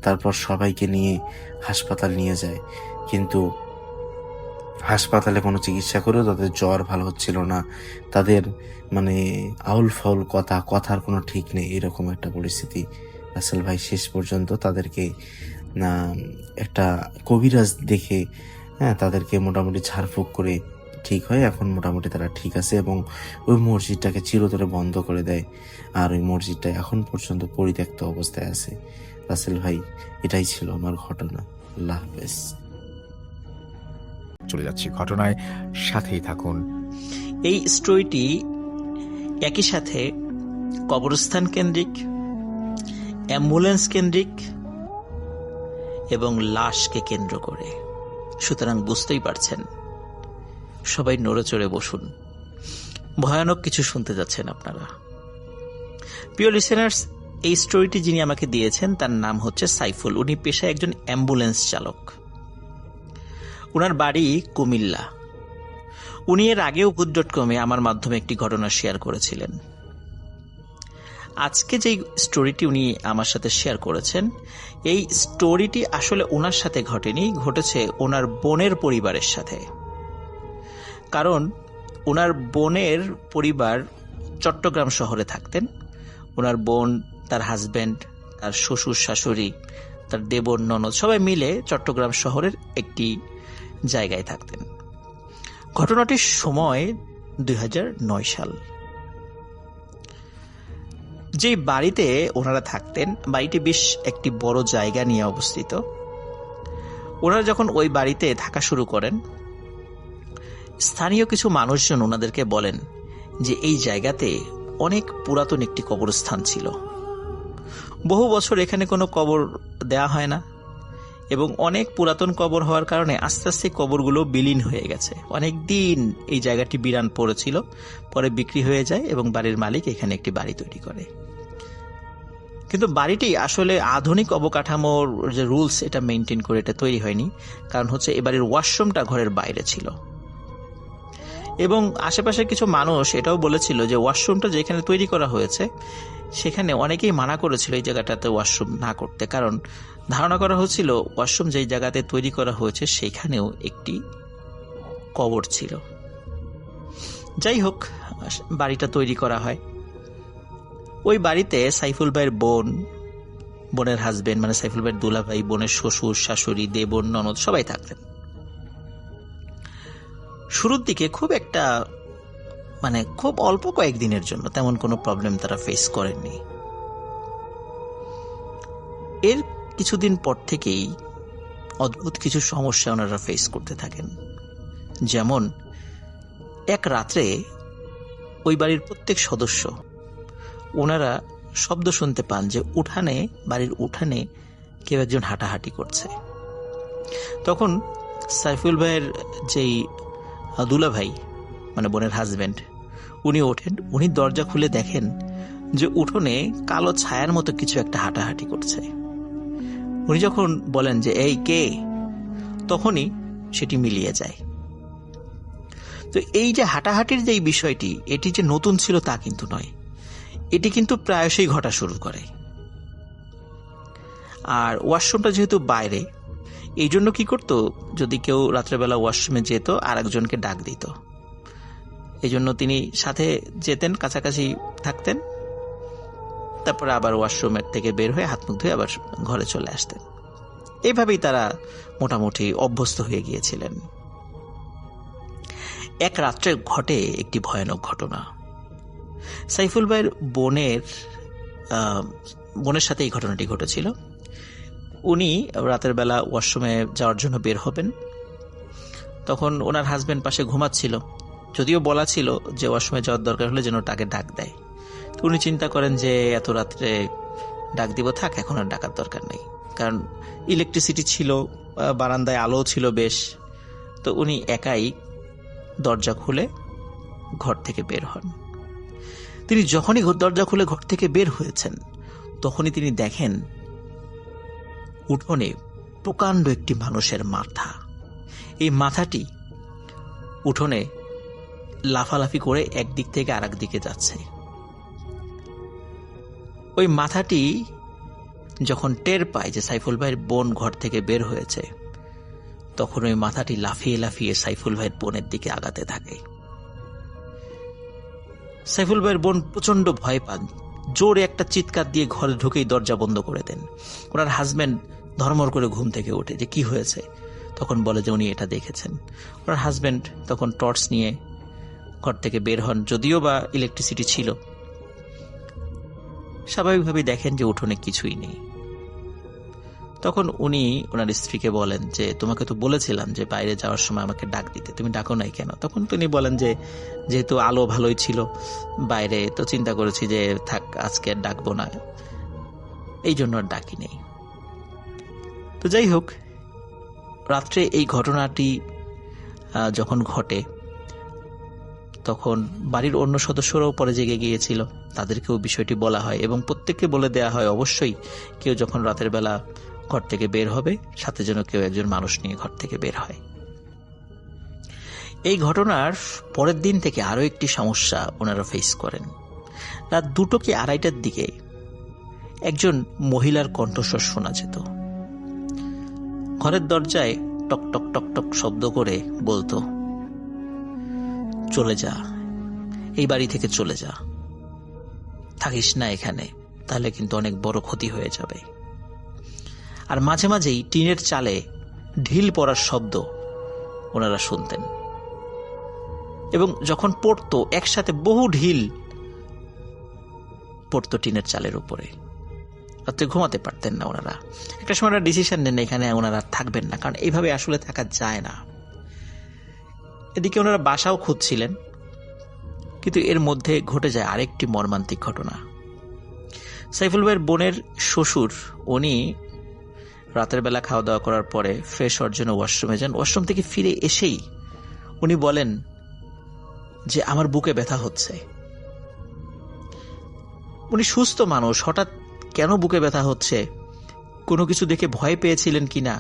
তারপর সবাইকে নিয়ে হাসপাতাল নিয়ে যায়, কিন্তু হাসপাতালে কোনো চিকিৎসা করেও তাদের জ্বর ভালো হচ্ছিল না। তাদের আউল ফাউল কথার কোনো ঠিক নেই, এরকম একটা পরিস্থিতি। রাসেল ভাই শেষ পর্যন্ত তাদেরকে একটা কবিরাজ দেখে তাদেরকে মোটামুটি ঝাড়ফুঁক করে ঠিক হয়। এখন মোটামুটি তারা ঠিক আছে এবং ওই মসজিদটাকে চিরতরে বন্ধ করে দেয়। আর ওই মসজিদটা এখন পর্যন্ত পরিত্যক্ত অবস্থায় আছে। রাসেল ভাই, এটাই ছিল আমার ঘটনা। আল্লাহ হাফেজ। চলে যাচ্ছি ঘটনায়, সাথেই থাকুন। এই স্টোরিটি একই সাথে কবরস্থান কেন্দ্রিক, অ্যাম্বুলেন্স কেন্দ্রিক এবং লাশকে কেন্দ্র করে। সুতরাং বুঝতেই পারছেন, সবাই নড়ে চড়ে বসুন, ভয়ানক কিছু শুনতে যাচ্ছেন আপনারা। প্রিয় লিসেনার্স, এই স্টোরিটি যিনি আমাকে দিয়েছেন তার নাম হচ্ছে সাইফুল। উনি পেশায় একজন অ্যাম্বুলেন্স চালক। উনার বাড়ি কুমিল্লা। উনি এর আগেও good.com-এ আমার মাধ্যমে একটি ঘটনা শেয়ার করেছিলেন। আজকে যেই স্টোরিটি উনি আমার সাথে শেয়ার করেছেন, এই স্টোরিটি আসলে ওনার সাথে ঘটেনি, ঘটেছে ওনার বোনের পরিবারের সাথে। কারণ ওনার বোনের পরিবার চট্টগ্রাম শহরে থাকতেন। ওনার বোন, তার হাজব্যান্ড, তার শ্বশুর শাশুড়ি, তার দেবর ননদ সবাই মিলে চট্টগ্রাম শহরের একটি জায়গায় থাকতেন। ঘটনাটির সময় 2009 সাল। যে বাড়িতে ওনারা থাকতেন, বাড়িটি বেশ একটি বড় জায়গা নিয়ে অবস্থিত। ওনারা যখন ওই বাড়িতে থাকা শুরু করেন, স্থানীয় কিছু মানুষজন ওনাদেরকে বলেন যে এই জায়গাতে অনেক পুরাতন একটি কবরস্থান ছিল। বহু বছর এখানে কোনো কবর দেয়া হয় না এবং অনেক পুরাতন কবর হওয়ার কারণে আস্তে আস্তে কবরগুলো বিলীন হয়ে গেছে। অনেক দিন এই জায়গাটি বিরান পড়েছিল, পরে বিক্রি হয়ে যায় এবং বাড়ির মালিক এখানে একটি বাড়ি তৈরি করে। কিন্তু বাড়িটি আসলে আধুনিক অবকাঠামোর যে রুলস এটা মেনটেন করে এটা তৈরি হয়নি। কারণ হচ্ছে এ বাড়ির ওয়াশরুমটা ঘরের বাইরে ছিল এবং আশেপাশের কিছু মানুষ এটাও বলেছিল যে ওয়াশরুমটা যেখানে তৈরি করা হয়েছে সেখানে অনেকেই মানা করেছিল এই জায়গাটাতে ওয়াশরুম না করতে, কারণ ধারণা করা হচ্ছিল ওয়াশরুম যেই জায়গাতে তৈরি করা হয়েছে সেখানেও একটি কবর ছিল। যাই হোক, বাড়িটা তৈরি করা হয়। ওই বাড়িতে সাইফুল ভাইয়ের বোনের হাজবেন্ড মানে সাইফুল ভাইয়ের দুলাভাই, বোনের শ্বশুর শাশুড়ি, দেবর, ননদ সবাই থাকতেন। শুরুর দিকে খুব অল্প কয়েকদিনের জন্য তেমন কোনো প্রবলেম তারা ফেস করেননি। এর কিছুদিন পর থেকেই অদ্ভুত কিছু সমস্যা ওনারা ফেস করতে থাকেন। যেমন এক রাত্রে ওই বাড়ির প্রত্যেক সদস্য ওনারা শব্দ শুনতে পান যে বাড়ির উঠানে কেউ একজন হাঁটাহাঁটি করছে। তখন সাইফুল ভাইয়ের যেই দুলাভাই মানে বোনের হাজবেন্ড, উনি ওঠেন, উনি দরজা খুলে দেখেন যে উঠোনে কালো ছায়ার মতো কিছু একটা হাঁটাহাঁটি করছে। উনি যখন বলেন যে এই কে, তখনই সেটি মিলিয়ে যায়। তো এই যে হাঁটাহাঁটির যে বিষয়টি, এটি যে নতুন ছিল তা কিন্তু নয়, এটি কিন্তু প্রায়শই ঘটা শুরু করে। আর ওয়াশরুমটা যেহেতু বাইরে, এই জন্য কি করতো, যদি কেউ রাত্রেবেলা ওয়াশরুমে যেত আর একজনকে ডাক দিত, এই জন্য তিনি সাথে যেতেন, কাছাকাছি থাকতেন, তারপরে আবার ওয়াশরুমের থেকে বের হয়ে হাত মুখ ধুয়ে আবার ঘরে চলে আসতেন। এইভাবেই তারা মোটামুটি অভ্যস্ত হয়ে গিয়েছিলেন। এক রাত্রে ঘটে একটি ভয়ানক ঘটনা। সাইফুল ভাইয়ের বোনের সাথে এই ঘটনাটি ঘটেছিল। উনি রাতের বেলা ওয়াশরুমে যাওয়ার জন্য বের হবেন, তখন ওনার হাজবেন্ড পাশে ঘুমাচ্ছিল। যদিও বলা ছিল যে ওয়াশরুমে যাওয়ার দরকার হলে যেন তাকে ডাক দেয়। তো উনি চিন্তা করেন যে এত রাত্রে ডাক দিব, থাক, এখন আর ডাকার দরকার নেই, কারণ ইলেকট্রিসিটি ছিল, বারান্দায় আলো ছিল বেশ। তো উনি একাই দরজা খুলে ঘর থেকে বের হন। তিনি যখনই দরজা খুলে ঘর থেকে বের হয়েছেন, তখনই তিনি দেখেন উঠোনে প্রকাণ্ড একটি মানুষের মাথা। এই মাথাটি উঠোনে লাফালাফি করে একদিক থেকে আরেক দিকে যাচ্ছে। ওই মাথাটি যখন টের পায় যে সাইফুল ভাইয়ের বোন ঘর থেকে বের হয়েছে, তখন ওই মাথাটি লাফিয়ে লাফিয়ে সাইফুল ভাইয়ের বোনের দিকে আগাতে থাকে। সাইফুল ভাইয়ের বোন প্রচন্ড ভয় পান, জোরে একটা চিৎকার দিয়ে ঘরে ঢুকেই দরজা বন্ধ করে দেন। ওনার হাজবেন্ড ধর্মর করে ঘুম থেকে ওঠে যে কি হয়েছে, তখন বলে যে উনি এটা দেখেছেন। ওনার হাজবেন্ড তখন টর্চ নিয়ে ঘর থেকে বের হন, যদিও বা ইলেকট্রিসিটি ছিল। স্বাভাবিকভাবেই দেখেন যে উঠোনে কিছুই নেই। তখন উনি ওনার স্ত্রীকে বলেন যে তোমাকে তো বলেছিলাম যে বাইরে যাওয়ার সময় আমাকে ডাক দিতে, তুমি ডাকো নাই কেন? তখন তিনি বলেন যে যেহেতু আলো ভালোই ছিল বাইরে, তো চিন্তা করেছি যে থাক, আজকে আর ডাকবো না, এই জন্য আর ডাকি নেই। তো যাই হোক, রাত্রে এই ঘটনাটি যখন ঘটে, তখন বাড়ির অন্য সদস্যরাও পরে জেগে গিয়েছিল, তাদেরকেও বিষয়টি বলা হয় এবং প্রত্যেককে বলে দেয়া হয় অবশ্যই কেউ যখন রাতের বেলা ঘর থেকে বের হবে, সাথে যেন কেউ একজন মানুষ নিয়ে ঘর থেকে বের হয়। এই ঘটনার পরের দিন থেকে আরো একটি সমস্যা ওনারা ফেস করেন। রাত 2টো কি 2:30টার দিকে একজন মহিলার কণ্ঠস্বর শোনা যেত। ঘরের দরজায় টক টক টক টক শব্দ করে বলতো, চলে যা, এই বাড়ি থেকে চলে যা, থাকিস না এখানে, তাহলে কিন্তু অনেক বড় ক্ষতি হয়ে যাবে। আর মাঝে মাঝেই টিনের চালে ঢিল পড়ার শব্দ ওনারা শুনতেন, এবং যখন পড়তো একসাথে বহু ঢিল পড়তো টিনের চালের উপরে। রাত্রে ঘুমাতে পারতেন না ওনারা। একটা সময় ওনারা ডিসিশন নেন এখানে ওনারা থাকবেন না, কারণ এইভাবে আসলে থাকা যায় না। এদিকে ওনারা বাসাও খুঁজছিলেন, কিন্তু এর মধ্যে ঘটে যায় আরেকটি মর্মান্তিক ঘটনা। সাইফুল ভাইয়ের বোনের শ্বশুর, উনি রাতের বেলা খাওয়া দাওয়া করার পরে ফ্রেশ হওয়ার জন্য ওয়াশরুমে যান। ওয়াশরুম থেকে ফিরে এসেই উনি বলেন যে আমার বুকে ব্যথা হচ্ছে। উনি সুস্থ মানুষ, হঠাৎ কেন বুকে ব্যথা হচ্ছে, কোনো কিছু দেখে ভয় পেয়েছিলেন কিনা,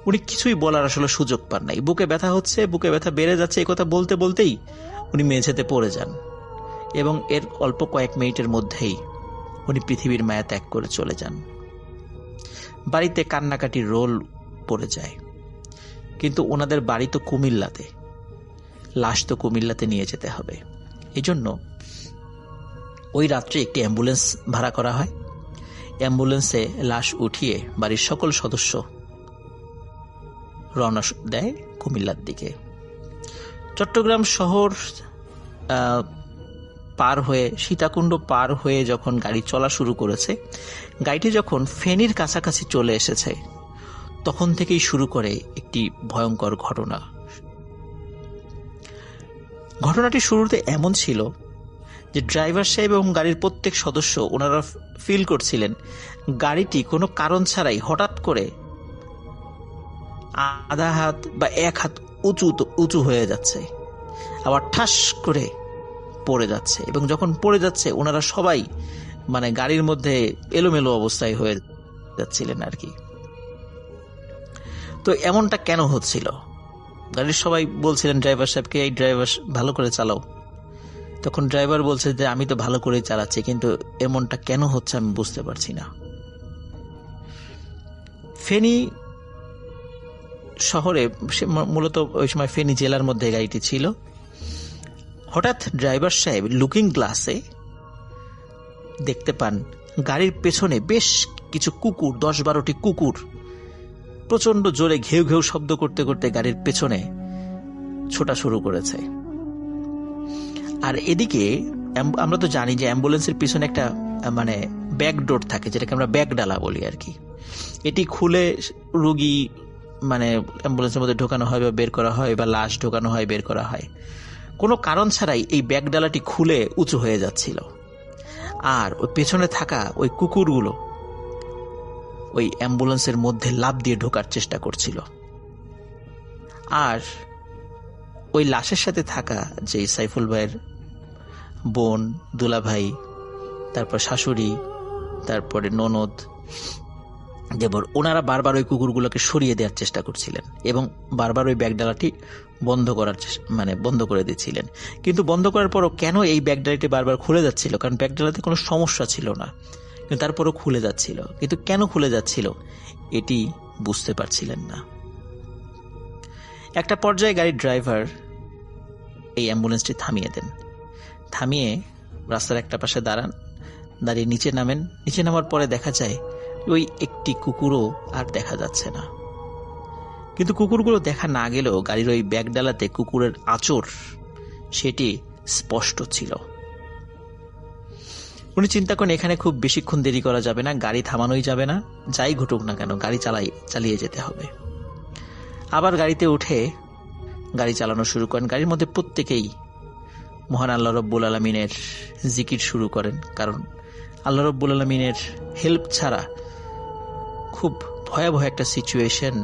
উনি কিছুই বলার আসলে সুযোগ পান নাই। বুকে ব্যথা হচ্ছে, বুকে ব্যথা বেড়ে যাচ্ছে, এই কথা বলতে বলতেই উনি মেঝেতে পড়ে যান এবং এর অল্প কয়েক মিনিটের মধ্যেই উনি পৃথিবীর মায়া ত্যাগ করে চলে যান। বাড়িতে কান্নাকাটির রোল পড়ে যায়, কিন্তু ওনাদের বাড়ি তো কুমিল্লাতে, লাশ তো কুমিল্লাতে নিয়ে যেতে হবে। এই জন্য ওই রাত্রে একটি অ্যাম্বুলেন্স ভাড়া করা হয়। অ্যাম্বুলেন্সে লাশ উঠিয়ে বাড়ির সকল সদস্য রওনা দেয় কুমিল্লার দিকে। চট্টগ্রাম শহর পার হয়ে, সীতাকুণ্ড পার হয়ে যখন গাড়ি চলা শুরু করেছে, গাড়িটি যখন ফেনীর কাছাকাছি চলে এসেছে, তখন থেকেই শুরু করে একটি ভয়ঙ্কর ঘটনা। ঘটনাটি শুরুতে এমন ছিল যে ড্রাইভার সাহেব এবং গাড়ির প্রত্যেক সদস্য ওনারা ফিল করছিলেন গাড়িটি কোনো কারণ ছাড়াই হঠাৎ করে আধা হাত বা এক হাত উঁচু হয়ে যাচ্ছে, আবার ঠাস করে পড়ে যাচ্ছে, এবং যখন পড়ে যাচ্ছে ওনারা সবাই মানে গাড়ির মধ্যে এলোমেলো অবস্থায় হয়ে যাচ্ছিলেন আর কি। তো এমনটা কেন হচ্ছিল? গাড়ির সবাই বলছিলেন ড্রাইভার সাহেবকে, এই ড্রাইভার ভালো করে চালাও। তখন ড্রাইভার বলছে যে আমি তো ভালো করেই চালাচ্ছি, কিন্তু এমনটা কেন হচ্ছে আমি বুঝতে পারছি না। ফেনী শহরে, মূলত ওই সময় ফেনী জেলার মধ্যে গাড়িটি ছিল। হঠাৎ ড্রাইভার সাহেব লুকিং গ্লাসে দেখতে পান গাড়ির পেছনে বেশ কিছু কুকুর, 10-12টি কুকুর প্রচন্ড জোরে ঘেউ ঘেউ শব্দ করতে করতে গাড়ির পেছনে ছোটা শুরু করেছে। আর এদিকে আমরা তো জানি যে অ্যাম্বুলেন্সের পিছনে একটা মানে ব্যাক ডোর থাকে, যেটাকে আমরা ব্যাক ডালা বলি আর কি। এটি খুলে রোগী মানে অ্যাম্বুলেন্সের মধ্যে ঢোকানো হয় বা বের করা হয়, বা লাশ ঢোকানো হয়, বের করা হয়। কোনো কারণ ছাড়াই এই ব্যাক ডালাটি খুলে উঁচু হয়ে যাচ্ছিল, আর ওই পেছনে থাকা ওই কুকুরগুলো ওই অ্যাম্বুলেন্সের মধ্যে লাফ দিয়ে ঢোকার চেষ্টা করছিল। আর ওই লাশের সাথে থাকা যে সাইফুল ভাইয়ের বোন, দুলাভাই, তারপর শাশুড়ি, তারপরে ননদ, দেবর, ওনারা বারবার ওই কুকুরগুলোকে সরিয়ে দেওয়ার চেষ্টা করছিলেন এবং বারবার ওই ব্যাগডালাটি বন্ধ করে দিচ্ছিলেন। কিন্তু বন্ধ করার পরও কেন এই ব্যাগডালাটি বারবার খুলে যাচ্ছিল? কারণ ব্যাগডালাতে কোনো সমস্যা ছিল না, কিন্তু তারপরও খুলে যাচ্ছিল। কিন্তু কেন খুলে যাচ্ছিল এটি বুঝতে পারছিলেন না। একটা পর্যায়ে গাড়ির ড্রাইভার এই অ্যাম্বুলেন্সটি থামিয়ে দেন। থামিয়ে রাস্তার একটা পাশে দাঁড়িয়ে নিচে নামেন। নিচে নামার পরে দেখা যায় ওই একটি কুকুরও আর দেখা যাচ্ছে না। কিন্তু কুকুরগুলো দেখা না গেলেও গাড়ির ওই ব্যাগডালাতে কুকুরের আঁচড় সেটি স্পষ্ট ছিল। উনি চিন্তা করেন এখানে খুব বেশিক্ষণ দেরি করা যাবে না, গাড়ি থামানোই যাবে না, যাই ঘটুক না কেন গাড়ি চালিয়ে যেতে হবে। আবার গাড়িতে উঠে গাড়ি চালানো শুরু করেন। গাড়ির মধ্যে প্রত্যেকেই মহান আল্লাহ রব্বুল আলমিনের জিকির শুরু করেন, কারণ আল্লাহ রব্বুল আলমিনের হেল্প ছাড়া খুব ভয়াবহ একটা সিচুয়েশন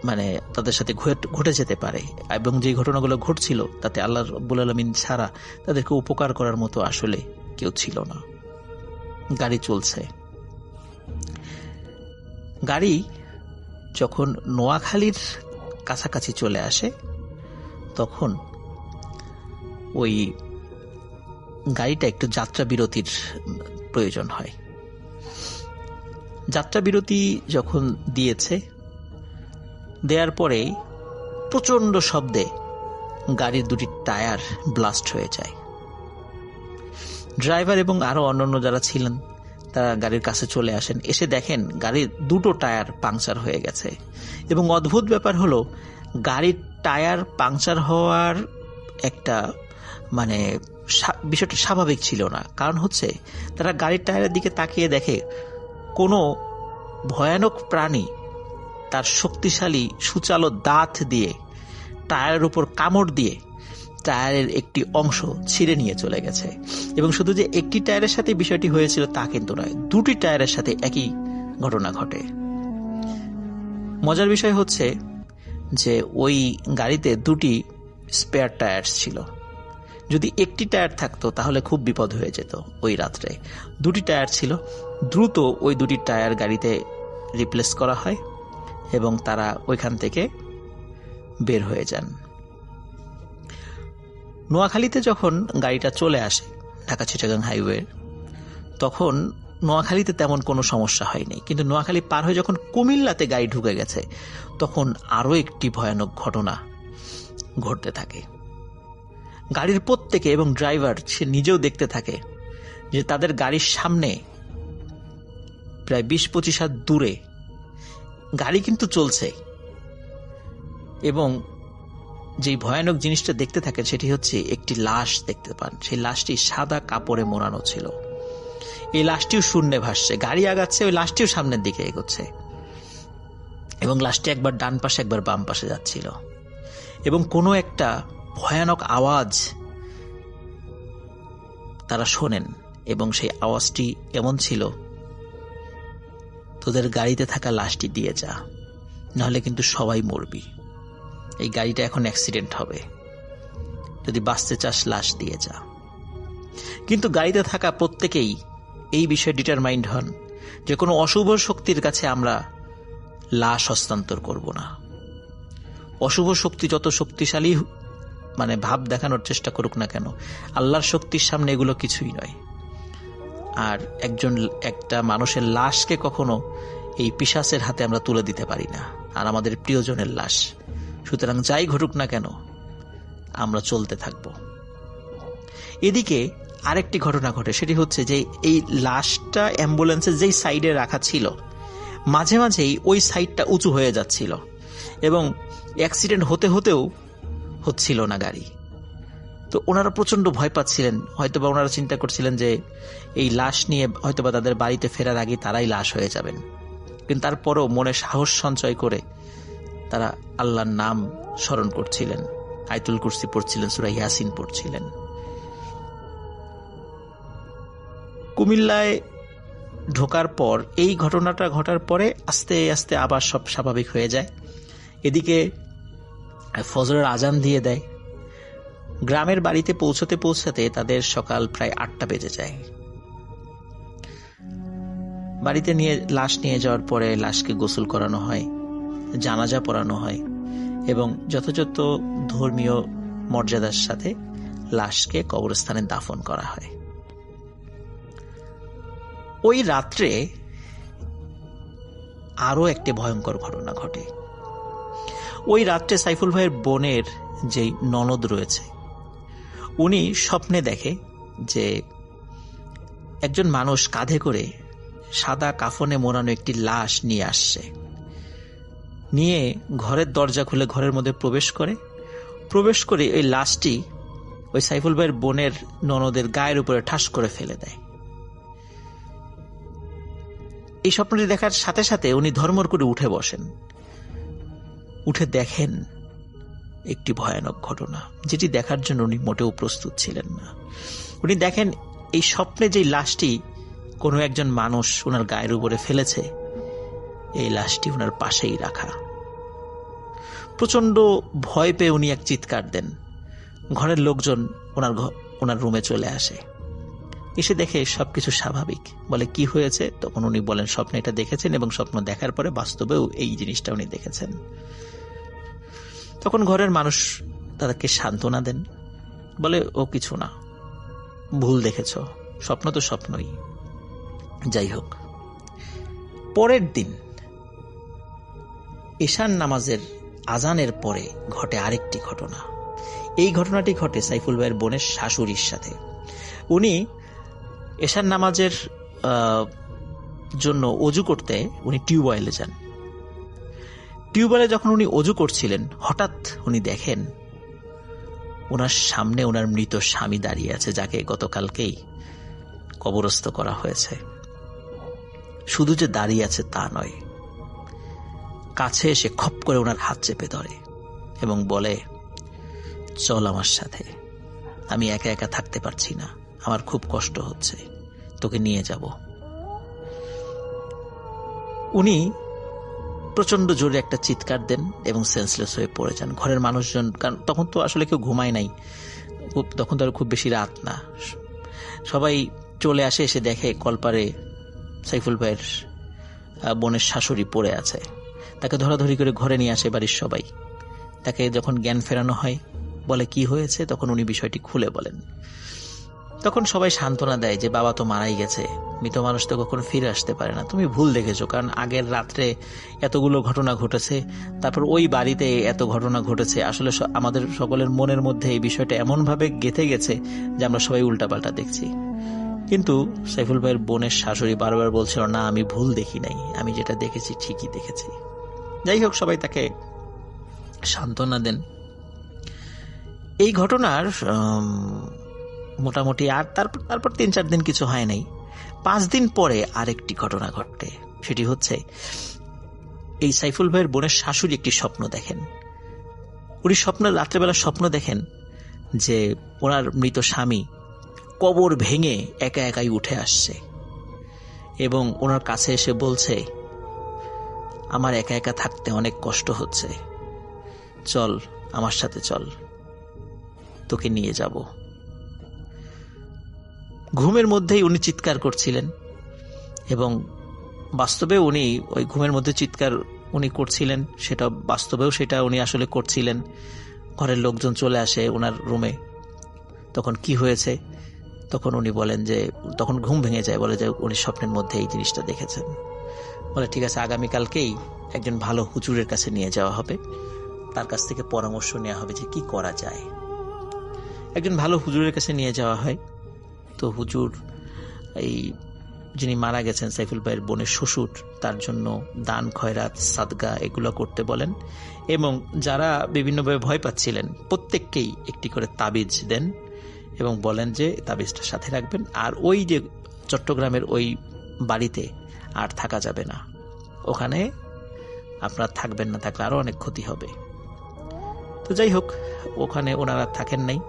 মানে তাদের সাথে ঘটে যেতে পারে, এবং যে ঘটনাগুলো ঘটছিল তাতে আল্লাহ রব্বুল আলমিন ছাড়া তাদেরকে উপকার করার মতো আসলে কেউ ছিল না। গাড়ি চলছে। গাড়ি যখন নোয়াখালীর কাছাকাছি চলে আসে তখন ওই গাড়িটা একটু যাত্রা বিরতির প্রয়োজন হয়। যাত্রা বিরতি যখন দেওয়ার পরে প্রচন্ড শব্দে গাড়ির দুটি টায়ার ব্লাস্ট হয়ে যায়। ড্রাইভার এবং আরো অন্যান্য যারা ছিলেন তারা গাড়ির কাছে চলে আসেন, এসে দেখেন গাড়ির দুটো টায়ার পাংচার হয়ে গেছে। এবং অদ্ভুত ব্যাপার হলো গাড়ির টায়ার পাংচার হওয়ার একটা মানে বিষয়টা স্বাভাবিক ছিল না। কারণ হচ্ছে তারা গাড়ির টায়ারের দিকে তাকিয়ে দেখে কোনো ভয়ানক প্রাণী তার শক্তিশালী সুচালো দাঁত দিয়ে টায়ারের উপর কামড় দিয়ে টায়ারের একটি অংশ ছিঁড়ে নিয়ে চলে গেছে। এবং শুধু যে একটি টায়ারের সাথে বিষয়টি হয়েছিল তা কিন্তু নয়, দুটি টায়ারের সাথে একই ঘটনা ঘটে। মজার বিষয় হচ্ছে যে ওই গাড়িতে দুটি স্পেয়ার টায়ার ছিল। যদি একটি টায়ার থাকতো তাহলে খুব বিপদ হয়ে যেত। ওই রাত্রে দুটি টায়ার ছিল, দ্রুত ওই দুটি টায়ার গাড়িতে রিপ্লেস করা হয় এবং তারা ওইখান থেকে বের হয়ে যান। নোয়াখালীতে যখন গাড়িটা চলে আসে ঢাকা চিটাগাং হাইওয়ে, তখন নোয়াখালীতে তেমন কোনো সমস্যা হয়নি, কিন্তু নোয়াখালী পার হয়ে যখন কুমিল্লাতে গাড়ি ঢুকে গেছে তখন আরও একটি ভয়ানক ঘটনা ঘটতে থাকে। গাড়ির প্রত্যেকে এবং ড্রাইভার সে নিজেও দেখতে থাকে যে তাদের গাড়ির সামনে প্রায় 20-25 হাত দূরে গাড়ি কিন্তু চলছে, এবং যেই ভয়ানক জিনিসটা দেখতে থাকে সেটি হচ্ছে একটি লাশ দেখতে পান। সেই লাশটি সাদা কাপড়ে মোড়ানো ছিল। এই লাশটিও শূন্যে ভাসছে, গাড়ি আগাচ্ছে, ওই লাশটিও সামনের দিকে এগোচ্ছে, এবং লাশটি একবার ডান পাশে একবার বাম পাশে যাচ্ছিল, এবং কোনো একটা ভয়ানক আওয়াজ তারা শোনেন, এবং সেই আওয়াজটি এমন ছিল, তোদের গাড়িতে থাকা লাশটি দিয়ে যা, নাহলে কিন্তু সবাই মরবি, এই গাড়িটা এখন অ্যাক্সিডেন্ট হবে, যদি বাঁচতে চাস লাশ দিয়ে যা। কিন্তু গাড়িতে থাকা প্রত্যেকেই এই বিষয়ে ডিটারমাইন্ড হন যে কোনো অশুভ শক্তির কাছে আমরা লাশ হস্তান্তর করব না। অশুভ শক্তি যত শক্তিশালী ভাব দেখানোর চেষ্টা করুক না কেন, আল্লাহর শক্তির সামনে এগুলো কিছুই নয়। আর একটা মানুষের লাশকে কখনো এই পিশাচের হাতে আমরা তুলে দিতে পারি না, আর আমাদের প্রিয়জনের লাশ। সুতরাং যাই ঘটুক না কেন আমরা চলতে থাকব। এদিকে আরেকটি ঘটনা ঘটে, সেটি হচ্ছে যে এই লাশটা অ্যাম্বুলেন্সের যেই সাইডে রাখা ছিল মাঝে মাঝেই ওই সাইডটা উঁচু হয়ে যাচ্ছিল, এবং অ্যাক্সিডেন্ট হতে হতেও হচ্ছিল না গাড়ি। তো ওনারা প্রচন্ড ভয় পাচ্ছিলেন, হয়তোবা ওনারা চিন্তা করছিলেন যে এই লাশ নিয়ে হয়তোবা তাদের বাড়িতে ফেরার আগে তারাই লাশ হয়ে যাবেন। কিন্তু তারপরও মনে সাহস সঞ্চয় করে তারা আল্লাহর নাম স্মরণ করছিলেন, আয়াতুল কুরসি পড়ছিলেন, সূরা ইয়াসিন পড়ছিলেন। কুমিল্লায় ঢোকার পর এই ঘটনাটা ঘটার পরে আস্তে আস্তে আবার সব স্বাভাবিক হয়ে যায়। এদিকে ফজরের আজান দিয়ে দেয়। গ্রামের বাড়িতে পৌঁছতে পৌঁছতে তাদের সকাল প্রায় 8টা বেজে যায়। বাড়িতে লাশ নিয়ে যাওয়ার পরে লাশকে গোসল করানো হয়, জানাজা পড়ানো হয়, এবং যথাযথ ধর্মীয় মর্যাদার সাথে লাশকে কবরস্থানে দাফন করা হয়। ওই রাত্রে আরো একটি ভয়ঙ্কর ঘটনা ঘটে। ওই রাত্রে সাইফুল ভাইয়ের বোনের যে ননদ রয়েছে, উনি স্বপ্নে দেখে যে একজন মানুষ কাঁধে করে সাদা কাফনে মোড়ানো একটি লাশ নিয়ে আসছে, নিয়ে ঘরের দরজা খুলে ঘরের মধ্যে প্রবেশ করে ওই লাশটি ওই সাইফুল ভাইয়ের বোনের ননদের গায়ের উপরে ঠাস করে ফেলে দেয়। এই স্বপ্নটি দেখার সাথে সাথে উনি ধর্মর করে উঠে বসেন, উঠে দেখেন একটি ভয়ানক ঘটনা, যেটি দেখার জন্য উনি মোটেও প্রস্তুত ছিলেন না। উনি দেখেন এই স্বপ্নে যে লাশটি কোনো একজন মানুষ ওনার গায়ের উপরে ফেলেছে, এই লাশটি ওনার পাশেই রাখা। প্রচন্ড ভয় পেয়ে উনি এক চিৎকার দেন। ঘরের লোকজন ওনার রুমে চলে আসে, এসে দেখে সবকিছু স্বাভাবিক। বলে কি হয়েছে? তখন উনি বলেন স্বপ্নে এটা দেখেছেন, এবং স্বপ্ন দেখার পরে বাস্তবেও এই জিনিসটা উনি দেখেছেন। তখন ঘরের মানুষ তাদেরকে সান্ত্বনা দেন, বলে ও কিছু না, ভুল দেখেছ, স্বপ্ন তো স্বপ্নই। যাই হোক, পরের দিন ঈশান নামাজের আজানের পরে ঘটে আরেকটি ঘটনা। এই ঘটনাটি ঘটে সাইফুল ভাইয়ের বোনের শাশুড়ির সাথে। উনি ঈশান নামাজের জন্য অজু করতে উনি টিউবওয়েলে যান। টিউবওয়েলে যখন উনি অজু করছিলেন, হঠাৎ উনি দেখেন ওনার সামনে ওনার মৃত স্বামী দাঁড়িয়ে আছে, যাকে গতকালকেই কবরস্থ করা হয়েছে। শুধু যে দাঁড়িয়ে আছে তা নয়, কাছে এসে খপ করে ওনার হাত চেপে ধরে এবং বলে, চল আমার সাথে, আমি একা একা থাকতে পারছি না, আমার খুব কষ্ট হচ্ছে, তোকে নিয়ে যাব। উনি প্রচন্ড জোরে একটা চিৎকার দেন এবং সেন্সলেস হয়ে পড়ে যান। ঘরের মানুষজন, কারণ তখন তো আসলে কেউ ঘুমায় নাই, তখন তো আর খুব বেশি রাত না, সবাই চলে আসে, এসে দেখে কলপারে সাইফুল ভাইয়ের বোনের শাশুড়ি পড়ে আছে। তাকে ধরাধরি করে ঘরে নিয়ে আসে বাড়ির সবাই। তাকে যখন জ্ঞান ফেরানো হয়, বলে কি হয়েছে, তখন উনি বিষয়টি খুলে বলেন। তখন সবাই সান্ত্বনা দেয় যে বাবা তো মারাই গেছে, মৃত মানুষ তো কখনো ফিরে আসতে পারে না, তুমি ভুল দেখেছো, কারণ আগের রাত্রে এতগুলো ঘটনা ঘটেছে, তারপর ওই বাড়িতে এত ঘটনা ঘটেছে, আসলে আমাদের সকলের মনের মধ্যে এই বিষয়টা এমনভাবে গেঁথে গেছে যে আমরা সবাই উল্টাপাল্টা দেখছি। কিন্তু সাইফুল ভাইয়ের বোনের শাশুড়ি বারবার বলছিল, না আমি ভুল দেখি নাই, আমি যেটা দেখেছি ঠিকই দেখেছি। যাই হোক, সবাই তাকে সান্ত্বনা দেন। এই ঘটনার মোটামুটি আর তারপর 3-4 দিন কিছু হয় নাই। 5 দিন পরে আরেকটি ঘটনা ঘটে। সেটি হচ্ছে, এই সাইফুল ভাইয়ের বোনের শাশুড়ি একটি স্বপ্ন দেখেন। উনি রাত্রেবেলা স্বপ্ন দেখেন যে ওনার মৃত স্বামী কবর ভেঙে একা একাই উঠে আসছে এবং ওনার কাছে এসে বলছে, আমার একা একা থাকতে অনেক কষ্ট হচ্ছে, চল আমার সাথে চল, তোকে নিয়ে যাব। ঘুমের মধ্যেই উনি চিৎকার করছিলেন এবং বাস্তবে উনি ওই ঘুমের মধ্যে চিৎকার উনি করছিলেন, সেটা বাস্তবেও সেটা উনি আসলে করছিলেন। ঘরের লোকজন চলে আসে ওনার রুমে। তখন কি হয়েছে, তখন উনি বলেন যে, তখন ঘুম ভেঙে যায়, বলে যে উনি স্বপ্নের মধ্যে এই জিনিসটা দেখেছেন। বলে ঠিক আছে, আগামীকালকেই একজন ভালো হুজুরের কাছে নিয়ে যাওয়া হবে, তার কাছ থেকে পরামর্শ নেওয়া হবে যে কি করা যায়। একজন ভালো হুজুরের কাছে নিয়ে যাওয়া হয়। তো হুজুর এই যিনি মারা গেছেন সাইফুল ভাইয়ের বোনের শ্বশুর, তার জন্য দান খয়রাত সাদগা এগুলো করতে বলেন এবং যারা বিভিন্নভাবে ভয় পাচ্ছিলেন প্রত্যেককেই একটি করে তাবিজ দেন এবং বলেন যে তাবিজটা সাথে রাখবেন, আর ওই যে চট্টগ্রামের ওই বাড়িতে আর থাকা যাবে না, ওখানে আপনারা থাকবেন না, থাকলে আরো অনেক ক্ষতি হবে। তো যাই হোক, ওখানে ওনারা থাকেন নাই।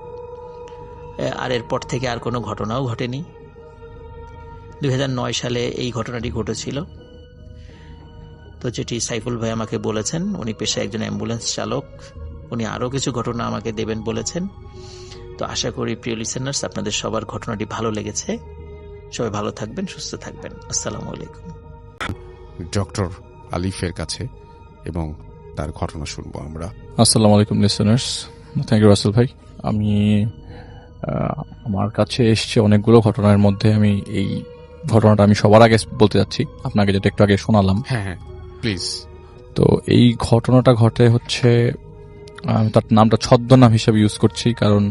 আর এরপর থেকে আর কোনো ঘটনাও ঘটেনি। 2009 সালে এই ঘটনাটি ঘটেছিল। তো যেটি সাইফুল ভাই আমাকে বলেছেন, উনি পেশায় একজন অ্যাম্বুলেন্স চালক, উনি আরও কিছু ঘটনা আমাকে দেবেন বলেছেন। তো আশা করি প্রিয় লিসেনার্স, আপনাদের সবার ঘটনাটি ভালো লেগেছে। সবাই ভালো থাকবেন, সুস্থ থাকবেন। আসসালামু আলাইকুম। ডক্টর আলিফের কাছে এবং তার ঘটনা শুনবো আমরা। আসসালামু আলাইকুম লিসেনার্স, থ্যাংক ইউ রাসেল ভাই। আমার কাছে এসছে অনেকগুলো ঘটনার মধ্যে আমি এই ঘটনাটা আমি সবার আগে বলতে যাচ্ছি, আপনাকে যেটা একটু আগে শোনালাম। হ্যাঁ প্লিজ। তো এই ঘটনাটা ঘটে হচ্ছে, আমি তার নামটা ছদ্মনাম হিসেবে ইউজ করছি কারণ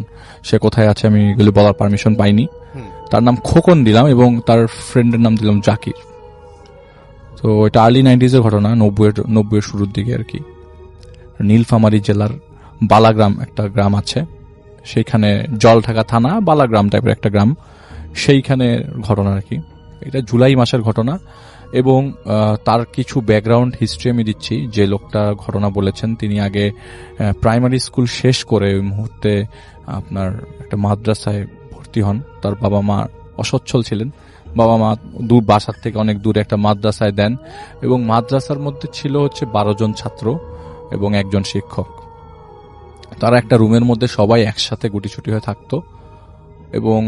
সে কোথায় আছে আমি এগুলি বলার পারমিশন পাইনি। তার নাম খোকন দিলাম এবং তার ফ্রেন্ডের নাম দিলাম জাকির। তো এটা আর্লি 90s ঘটনা, 90-এর শুরুর দিকে আর কি। নীলফামারী জেলার বালাগ্রাম একটা গ্রাম আছে, সেইখানে জলঢাকা থানা বালাগ্রাম টাইপের একটা গ্রাম, সেইখানে ঘটনা আর কি। এটা জুলাই মাসের ঘটনা এবং তার কিছু ব্যাকগ্রাউন্ড হিস্ট্রি আমি দিচ্ছি। যে লোকটা ঘটনা বলেছেন তিনি আগে প্রাইমারি স্কুল শেষ করে ওই মুহূর্তে আপনার একটা মাদ্রাসায় ভর্তি হন। তার বাবা মা অসচ্ছল ছিলেন, বাবা মা দূর বাসার থেকে অনেক দূরে একটা মাদ্রাসায় দেন এবং মাদ্রাসার মধ্যে ছিল হচ্ছে 12 জন ছাত্র এবং একজন শিক্ষক। তারা একটা রুমের মধ্যে সবাই একসাথে গুটিছুটি হয়ে থাকতো এবং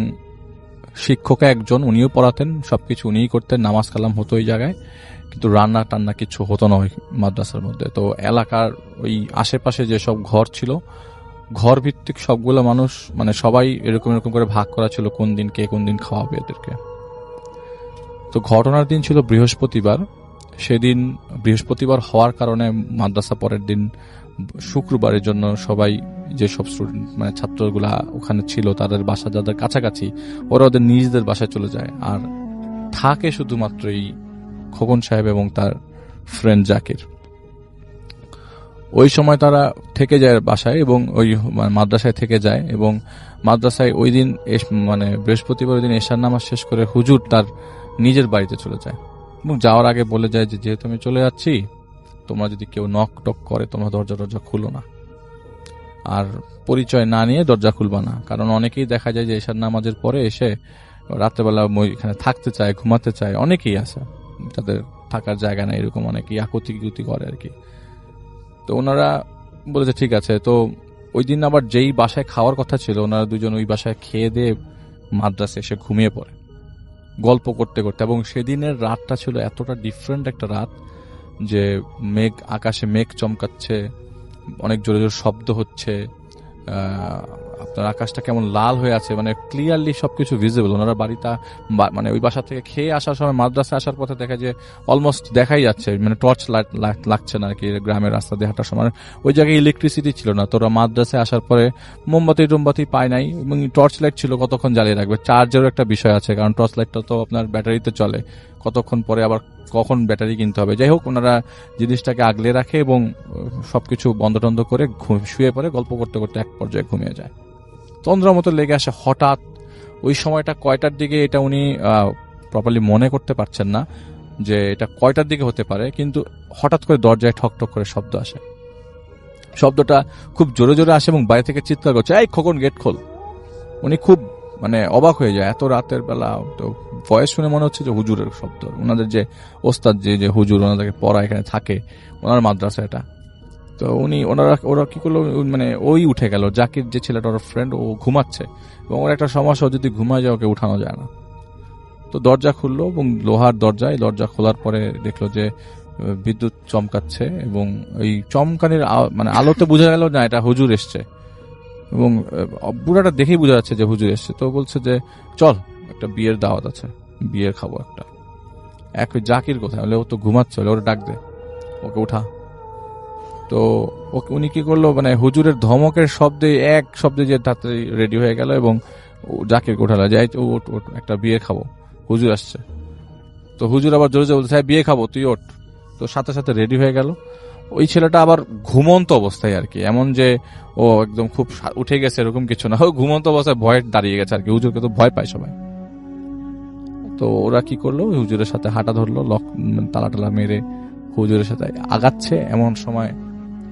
শিক্ষক একজন, উনিও পড়াতেন, সবকিছু উনিই করতেন, নামাজ কালাম হতো ওই জায়গায়, কিন্তু রান্না টান্না কিছু হতো না ওই মাদ্রাসার মধ্যে। তো এলাকার ওই আশেপাশে যেসব ঘর ছিল, ঘর ভিত্তিক সবগুলো মানুষ মানে সবাই এরকম করে ভাগ করা ছিল কোন দিন কে কোন দিন খাওয়াবে এদেরকে। তো ঘটনার দিন ছিল বৃহস্পতিবার। সেদিন বৃহস্পতিবার হওয়ার কারণে মাদ্রাসা পরের দিন শুক্রবারের জন্য সবাই যেসব স্টুডেন্ট মানে ছাত্রগুলা ওখানে ছিল তাদের বাসা যাদের কাছাকাছি, ওরা ওদের নিজেদের বাসায় চলে যায় আর থাকে শুধুমাত্র এই খোকন সাহেব এবং তার ফ্রেন্ড জাকির। ওই সময় তারা থেকে যায় বাসায় এবং ওই মাদ্রাসায় থেকে যায় এবং মাদ্রাসায় ওই দিন মানে বৃহস্পতিবার দিন এশার নামাজ শেষ করে হুজুর তার নিজের বাড়িতে চলে যায় এবং যাওয়ার আগে বলে যায় যে যেহেতু আমি চলে যাচ্ছি, তোমরা যদি কেউ নক টক করে তোমরা দরজা খুলো না, আর পরিচয় না নিয়ে দরজা খুলবা না। কারণ অনেকেই দেখা যায় যে এশার নামাজের পরে এসে রাত্রেবেলা এখানে থাকতে চায়, ঘুমাতে চায়, অনেকেই আছে তাদের থাকার জায়গা নেই, এরকম অনেকেই আকুতি করে আর কি। তো ওনারা বলেছে ঠিক আছে। তো ওই দিন আবার যেই বাসায় খাওয়ার কথা ছিল, ওনারা দুজন ওই বাসায় খেয়ে দিয়ে মাদ্রাসে এসে ঘুমিয়ে পড়ে গল্প করতে করতে। এবং সেদিনের রাতটা ছিল এতটা ডিফারেন্ট একটা রাত যে আকাশে মেঘ চমকাচ্ছে, অনেক জোরে জোরে শব্দ হচ্ছে, তো আকাশটা কেমন লাল হয়ে আছে, মানে ক্লিয়ারলি সবকিছু ভিজিবল। ওনারা বাড়িটা মানে ওই বাসা থেকে খেয়ে আসার সময় মাদ্রাসায় আসার পথে দেখা যে অলমোস্ট দেখাই যাচ্ছে, মানে টর্চ লাইট লাগছে না আর কি গ্রামের রাস্তা দিয়ে হাঁটার সময়। ওই জায়গায় ইলেকট্রিসিটি ছিল না, তোরা মাদ্রাসায় আসার পরে মোমবাতি পায় নাই এবং টর্চ লাইট ছিল, কতক্ষণ জ্বালিয়ে রাখবে। চার্জেরও একটা বিষয় আছে, কারণ টর্চ লাইটটা তো আপনার ব্যাটারিতে চলে, কতক্ষণ পরে আবার কখন ব্যাটারি কিনতে হবে। যাই হোক, ওনারা জিনিসটাকে আগলে রাখে এবং সবকিছু বন্ধ টন্ধ করে শুয়ে পড়ে, গল্প করতে করতে এক পর্যায়ে ঘুমিয়ে যায়। তন্দ্রার মতো লেগে আসে হঠাৎ। ওই সময়টা কয়টার দিকে এটা উনি প্রপারলি মনে করতে পারছেন না যে এটা কয়টার দিকে হতে পারে, কিন্তু হঠাৎ করে দরজায় ঠকঠক করে শব্দ আসে। শব্দটা খুব জোরে জোরে আসে এবং বাইরে থেকে চিৎকার করছে, এই খোকন গেট খোল। উনি খুব মানে অবাক হয়ে যায়, এত রাতের বেলা। তো ভয়েস শুনে মনে হচ্ছে যে হুজুরের শব্দ, ওনাদের যে ওস্তাদ যে হুজুর ওনাদেরকে পড়া এখানে থাকে, ওনার মাদ্রাসা এটা। তো ওরা কি করলো, মানে ওই উঠে গেল, জাকির যে ছেলেটা ওর ফ্রেন্ড, ও ঘুমাচ্ছে এবং ওর একটা সমস্যা, যদি ঘুমায় যায় ওকে উঠানো যায় না। তো দরজা খুললো এবং লোহার দরজা খোলার পরে দেখলো যে বিদ্যুৎ চমকাচ্ছে এবং ওই চমকানির মানে আলোতে বোঝা গেল না এটা হুজুর এসছে, এবং বুড়াটা দেখেই বোঝা যাচ্ছে যে হুজুর এসছে। তো বলছে যে চল, একটা বিয়ের দাওয়াত আছে, বিয়ের খাবো একটা। ওই জাকির কোথায়, ও তো ঘুমাচ্ছে, ওরে ডাক দে, ওকে উঠা। তো উনি কি করলো, মানে হুজুরের ধমকের শব্দে এক শব্দে যে তাড়াতাড়ি রেডি হয়ে গেল এবং জাকিরকে উঠালো, যাই ওট একটা বিয়ে খাবো, হুজুর আসছে। তো হুজুর আবার জোরে জোরে বলছে, হ্যাঁ বিয়ে খাবো, তুই ওঠ। তো সাথে সাথে রেডি হয়ে গেল। ওই ছেলেটা আবার ঘুমন্ত অবস্থায় আর কি, এমন যে ও একদম খুব উঠে গেছে এরকম কিছু না, ও ঘুমন্ত অবস্থায় ভয় দাঁড়িয়ে গেছে আর কি। হুজুরকে তো ভয় পায় সবাই। তো ওরা কি করলো, হুজুরের সাথে হাঁটা ধরলো, তালা মেরে হুজুরের সাথে আগাচ্ছে। এমন সময়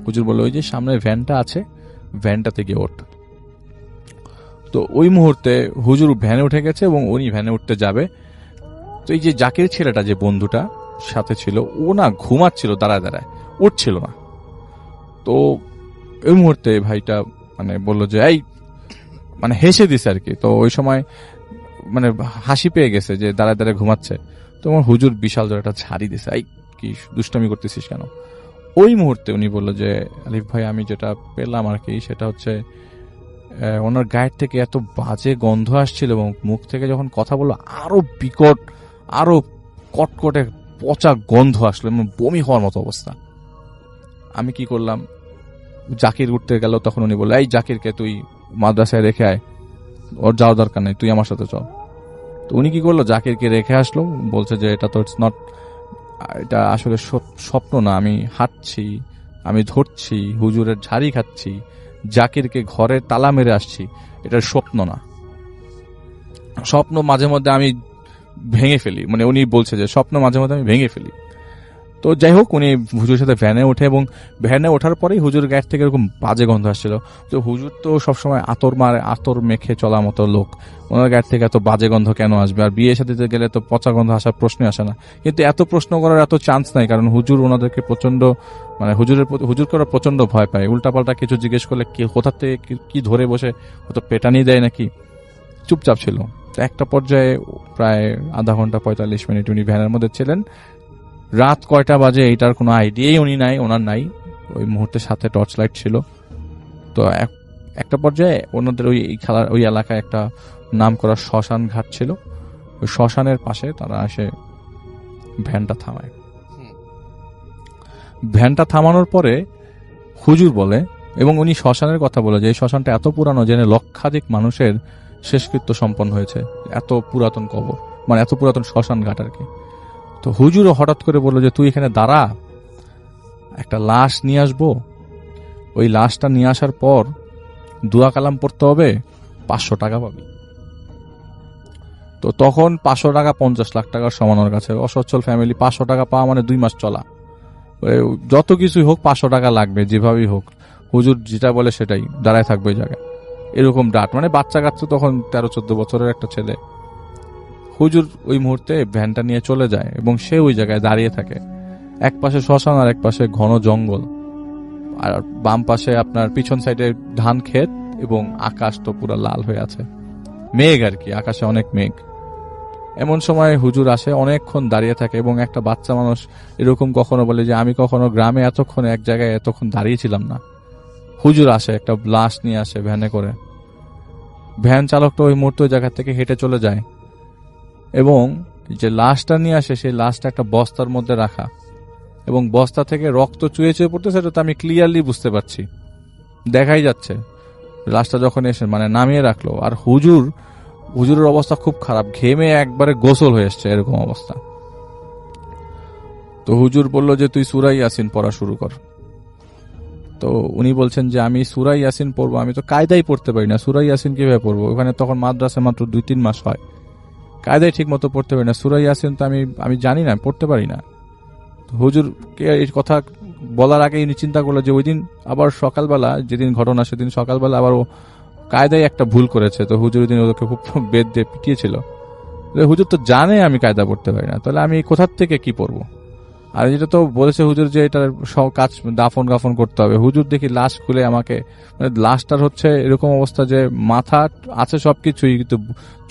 হুজুর বললো, ওই যে সামনে ভ্যানটা আছে, ভ্যানটাতে গিয়ে ওঠ। তো ওই মুহূর্তে হুজুর ভ্যানে উঠে গেছে এবং উনি ভ্যানে উঠতে যাবে। তো এই যে জাকির ছেলেটা, যে বন্ধুটা সাথে ছিল, ও না ঘুমাচ্ছিল দাঁড়ায় দাঁড়ায়, উঠছিল না। তো ওই মুহূর্তে ভাইটা মানে বললো যে এই, মানে হেসে দিছে আর কি। তো ওই সময় মানে হাসি পেয়ে গেছে যে দাঁড়ায় দাঁড়ায় ঘুমাচ্ছে। তো আমার হুজুর বিশাল জোরে একটা ঝাড়ি দিছে, এই কি দুষ্টামি করতেছিস কেন। ওই মুহূর্তে উনি বললো যে আলিফ ভাই, আমি যেটা পেলাম আর কি, সেটা হচ্ছে ওনার গায়ের থেকে এত বাজে গন্ধ আসছিল এবং মুখ থেকে যখন কথা বললো আরো বিকট, আরো কটকটে পচা গন্ধ আসলো এবং বমি হওয়ার মতো অবস্থা। আমি কি করলাম, জাকির উঠতে গেল, তখন উনি বললো, এই জাকিরকে তুই মাদ্রাসায় রেখে আয়, ওর যাওয়ার দরকার নেই, তুই আমার সাথে চল। তো উনি কি করলো, জাকিরকে রেখে আসলো, বলছে যে এটা তো ইটস নট, এটা আসলে স্বপ্ন না, আমি হাঁটছি, আমি ধরছি, হুজুরের ঝাড়ি খাচ্ছি, জাকিরকে ঘরে তালা মেরে আসছি, এটা স্বপ্ন না। স্বপ্ন মাঝে মধ্যে আমি ভেঙে ফেলি, মানে উনি বলছে যে স্বপ্ন মাঝে মধ্যে আমি ভেঙে ফেলি। তো যাই হোক, উনি হুজুরের সাথে ভ্যানে ওঠে এবং ভ্যানে ওঠার পরেই হুজুরের গায়ের থেকে এরকম বাজে গন্ধ আসছিল। তো হুজুর তো সবসময় আতর মেখে চলা মতো লোক, ওনার গায়ের থেকে এত বাজে গন্ধ কেন আসবে? আর বিয়ে সাথে গেলে তো পচা গন্ধ আসার প্রশ্নই আসে না। কিন্তু এত প্রশ্ন করার এত চান্স নাই, কারণ হুজুর ওনাদেরকে প্রচন্ড, মানে হুজুরকে ওরা প্রচন্ড ভয় পায়। উল্টাপাল্টা কিছু জিজ্ঞেস করলে কোথা থেকে কি ধরে বসে হয়তো পেটানি দেয় নাকি, চুপচাপ ছিল। একটা পর্যায়ে প্রায় আধা ঘন্টা 45 মিনিট উনি ভ্যানের মধ্যে ছিলেন। রাত কয়টা বাজে এইটার কোনো আইডিয়াই ওনার নাই। ওই মুহূর্তে সাথে টর্চ লাইট ছিল। তো একটা পর্যায়ে ওনাদের ওই এলাকায় একটা নাম করা শ্মশান ঘাট ছিল, ওই শ্মশানের পাশে তারা এসে ভ্যানটা থামায়। ভ্যানটা থামানোর পরে হুজুর বলে, এবং উনি শ্মশানের কথা বলে যে এই শ্মশানটা এত পুরানো, জেনে লক্ষাধিক মানুষের শেষকৃত্য সম্পন্ন হয়েছে, এত পুরাতন কবর, মানে এত পুরাতন শ্মশান ঘাট আর কি। তো হুজুরও হঠাৎ করে বললো যে তুই এখানে দাঁড়া, একটা লাশ নিয়ে আসবো, ওই লাশটা নিয়ে আসার পর দোয়া কালাম পড়তে হবে, 500 টাকা পাবি। তো তখন 500 টাকা 50 লাখ টাকার সমান ওর কাছে। অসচ্ছল ফ্যামিলি, 500 টাকা পাওয়া মানে 2 মাস চলা। যত কিছুই হোক 500 টাকা লাগবে, যেভাবেই হোক। হুজুর যেটা বলে সেটাই, দাঁড়ায় থাকবে ওই জায়গায়। এরকম ডাট, মানে বাচ্চা কাচ্চা তখন 13-14 বছরের একটা ছেলে। হুজুর ওই মুহূর্তে ভ্যানটা নিয়ে চলে যায় এবং সে ওই জায়গায় দাঁড়িয়ে থাকে। এক পাশে শ্মশান আর এক পাশে ঘন জঙ্গল, আর বাম পাশে আপনার পিছন সাইডে ধান ক্ষেত এবং আকাশ তো পুরো লাল হয়ে আছে, মেঘ আর কি, আকাশে অনেক মেঘ। এমন সময় হুজুর আসে, অনেকক্ষণ দাঁড়িয়ে থাকে এবং একটা বাচ্চা মানুষ এরকম কখনো বলে যে আমি কখনো গ্রামে এতক্ষণ এক জায়গায় এতক্ষণ দাঁড়িয়েছিলাম না। হুজুর আসে, একটা লাশ নিয়ে আসে ভ্যানে করে ভ্যান চালকটা ওই মুহূর্তে ওই জায়গা থেকে হেঁটে চলে যায় এবং যে লাশটা নিয়ে আসে সেই লাশটা একটা বস্তার মধ্যে রাখা এবং বস্তা থেকে রক্ত চুয়ে চুয়ে পড়তে, সেটা তো আমি ক্লিয়ারলি বুঝতে পারছি, দেখাই যাচ্ছে। লাশটা যখন এসে মানে নামিয়ে রাখলো, আর হুজুরের অবস্থা খুব খারাপ, ঘেমে একবারে গোসল হয়ে এসছে, এরকম অবস্থা। তো হুজুর বলল যে তুই সূরা ইয়াসিন পড়া শুরু কর। তো উনি বলছেন যে আমি সূরা ইয়াসিন পড়বো, আমি তো কায়দাই পড়তে পারি না, সূরা ইয়াসিন কিভাবে পড়বো? ওখানে তখন মাদ্রাসা মাত্র 2-3 মাস হয়, কায়দায় ঠিক মতো পড়তে পারি না, সূরা ইয়াসিন তো আমি জানি না, পড়তে পারি না। হুজুরকে এই কথা বলার আগে উনি চিন্তা করলো যে ওই দিন আবার সকালবেলা, যেদিন ঘটনা সেদিন সকালবেলা আবার ও কায়দায় একটা ভুল করেছে। তো হুজুর ওই দিন ওদেরকে খুব বেদ দিয়ে পিটিয়েছিল। হুজুর তো জানে আমি কায়দা পড়তে পারি না, তাহলে আমি কোথার থেকে কি পড়বো? আর যেটা তো বলেছে হুজুর যে এটার সব কাজ দাফন গাফন করতে হবে। হুজুর দেখি লাশ খুলে আমাকে, মানে লাশটার হচ্ছে এরকম অবস্থা যে মাথা আছে সবকিছুই, কিন্তু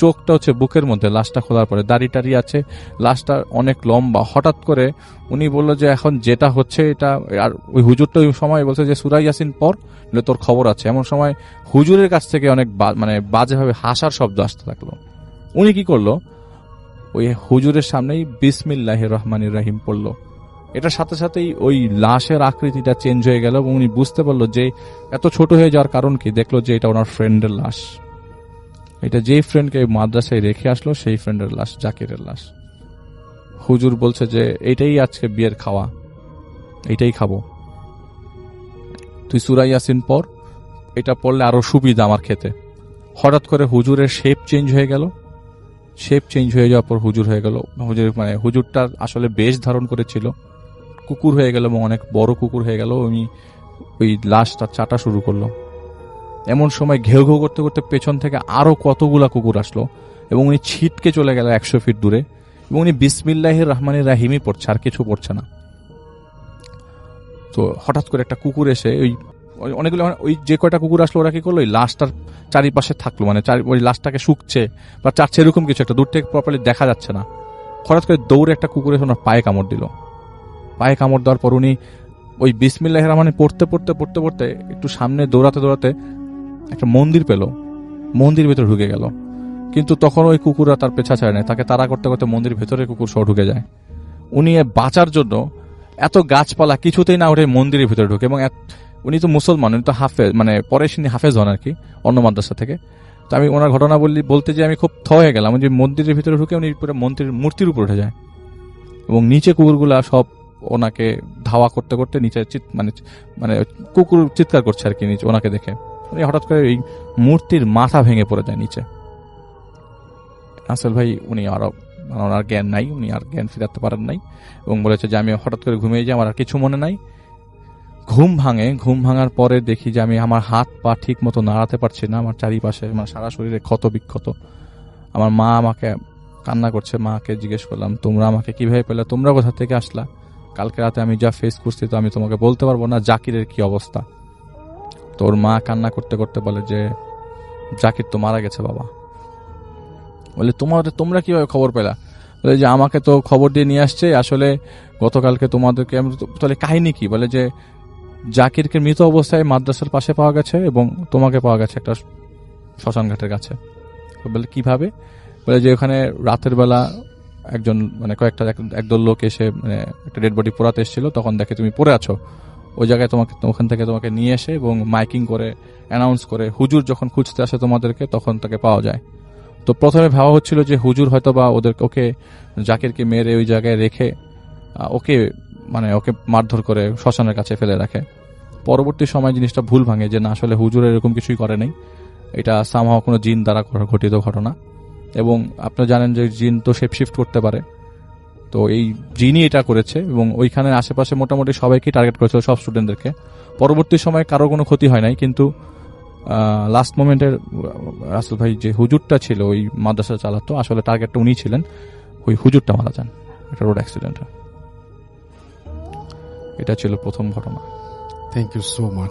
চোখটা হচ্ছে বুকের মধ্যে। লাশটা খোলার পরে দাড়ি টাড়ি আছে, লাশটা অনেক লম্বা। হঠাৎ করে উনি বলল যে এখন যেটা হচ্ছে এটা, আর ওই হুজুরটা ওই সময় বলছে যে সূরা ইয়াসিন পড়, তোর খবর আছে। এমন সময় হুজুরের কাছ থেকে অনেক মানে বাজেভাবে হাসার শব্দ আসতে লাগলো। উনি কি করলো, ওই হুজুরের সামনেই বিসমিল্লাহির রহমানির রহিম পড়লো। এটার সাথে সাথেই ওই লাশের আকৃতিটা চেঞ্জ হয়ে গেল এবং উনি বুঝতে পারলো যে এত ছোট হয়ে যাওয়ার কারণ কি। দেখলো যে এটা ওনার ফ্রেন্ডের লাশ, এটা যেই ফ্রেন্ডকে মাদ্রাসায় রেখে আসলো সেই ফ্রেন্ডের লাশ, জাকিরের লাশ। হুজুর বলছে যে এইটাই আজকে বিয়ের খাওয়া, এইটাই খাবো, তুই সূরা ইয়াসিন পড়, এটা পড়লে আরো সুবিধা আমার খেতে। হঠাৎ করে হুজুরের শেপ চেঞ্জ হয়ে গেল। শেপ চেঞ্জ হয়ে যাওয়ার পর হুজুর হয়ে গেল, হুজুরটা আসলে বেশ ধারণ করেছিল, কুকুর হয়ে গেল এবং অনেক বড় কুকুর হয়ে গেল। উনি ওই লাশটা চাটা শুরু করলো। এমন সময় ঘেউ ঘেউ করতে করতে পেছন থেকে আরো কতগুলা কুকুর আসলো এবং উনি ছিটকে চলে গেল 100 ফিট দূরে এবং উনি বিসমিল্লাহির রহমানির রহিমই পড়ছে, আর কিছু পড়ছে না। তো হঠাৎ করে একটা কুকুর এসে অনেকগুলো, ওই যে কয়টা কুকুর আসলো ওরা কি করলো, ওই লাশটার চারিপাশে থাকলো, মানে ওই লাশটাকে শুকছে বা চাচ্ছে এরকম কিছু একটা, দূর থেকে প্রপারলি দেখা যাচ্ছে না। হঠাৎ করে দৌড়ে একটা কুকুর এসে ওনার পায়ে কামড় দিল। পায়ে কামড় দেওয়ার পর উনি ওই বিসমিল্লাহির রহমানি পড়তে পড়তে পড়তে পড়তে একটু সামনে দৌড়াতে দৌড়াতে একটা মন্দির পেল, মন্দির ভেতরে ঢুকে গেল। কিন্তু তখন ওই কুকুররা তার পেছা ছাড়ে নেয়, তাকে তাড়া করতে করতে মন্দির ভেতরে কুকুর সহ ঢুকে যায়। উনি বাঁচার জন্য এত গাছপালা কিছুতেই না উঠে মন্দিরের ভিতরে ঢুকে, এবং উনি তো মুসলমান, উনি তো হাফেজ, মানে পরে তিনি হাফেজ হন আর কি, অন্য মাদ্রাসা থেকে। তো আমি ওনার ঘটনা বলতে যে আমি খুব হয়ে গেলাম যে মন্দিরের ভিতরে ঢুকে উনি পুরো মূর্তির উপর উঠে যায় এবং নিচে কুকুরগুলা সব ওনাকে ধাওয়া করতে করতে নিচে মানে কুকুর চিৎকার করছে আর কি নিচে ওনাকে দেখে। উনি হঠাৎ করে এই মূর্তির মাথা ভেঙে পড়ে যায় নিচে। আসল ভাই উনি আরো, ওনার জ্ঞান নাই, উনি আর জ্ঞান ফিরাতে পারেন নাই এবং বলেছে যে আমি হঠাৎ করে ঘুমিয়ে যাই, আমার আর কিছু মনে নাই। ঘুম ভাঙার পরে দেখি যে আমি আমার হাত পা ঠিক মতো নাড়াতে পারছি না, আমার চারিপাশে মানে সারা শরীরে ক্ষত বিক্ষত। আমার মা আমাকে কান্না করছে, মাকে জিজ্ঞেস করলাম তোমরা আমাকে কিভাবে পেলে, তোমরা কোথা থেকে আসলা? কালকে রাতে আমি যা ফেস করছি তো আমি তোমাকে বলতে পারবো না। জাকিরের কি অবস্থা? তোর মা কান্না করতে করতে বলে যে জাকির তো মারা গেছে বাবা। বলে তোমরা কিভাবে খবর পেলা? বলে যে আমাকে তো খবর দিয়ে নিয়ে আসছে, আসলে গতকালকে তোমাদেরকে। তাহলে কাহিনী কি? বলে যে জাকিরকে মৃত অবস্থায় মাদ্রাসার পাশে পাওয়া গেছে এবং তোমাকে পাওয়া গেছে একটা শ্মশান ঘাটের কাছে। বলে কিভাবে? বলে যে ওখানে রাতের বেলা একজন মানে একদল লোক এসে মানে একটা ডেড বডি পোড়াতে এসেছিল, তখন দেখে তুমি পড়ে আছো ওই জায়গায়, ওখান থেকে তোমাকে নিয়ে এসে এবং মাইকিং করে অ্যানাউন্স করে হুজুর যখন খুঁজতে আসে তোমাদেরকে তখন তাকে পাওয়া যায়। তো প্রথমে ভাবা হচ্ছিল যে হুজুর হয়তো বা ওকে জাকিরকে মেরে ওই জায়গায় রেখে ওকে মারধর করে শ্মশানের কাছে ফেলে রাখে। পরবর্তী সময় জিনিসটা ভুল ভাঙে যে না, আসলে হুজুর এরকম কিছুই করে নাই, এটা সামহাও কোনো জিন দ্বারা ঘটিত ঘটনা। এবং আপনারা জানেন যে জিন তো শেপ শিফট করতে পারে, তো এই জিনই এটা করেছে এবং ওইখানে আশেপাশে মোটামুটি সবাইকে টার্গেট করেছিল, সব স্টুডেন্টদেরকে। পরবর্তী সময় কারো কোনো ক্ষতি হয় নাই, কিন্তু লাস্ট মোমেন্টের রাসেল ভাই যে হুজুরটা ছিল ওই মাদ্রাসা চালাতো, আসলে টার্গেটটা উনি ছিলেন, ওই হুজুরটা মারা যান একটা রোড অ্যাক্সিডেন্টে। এটা ছিল প্রথম ঘটনা। Thank you so much.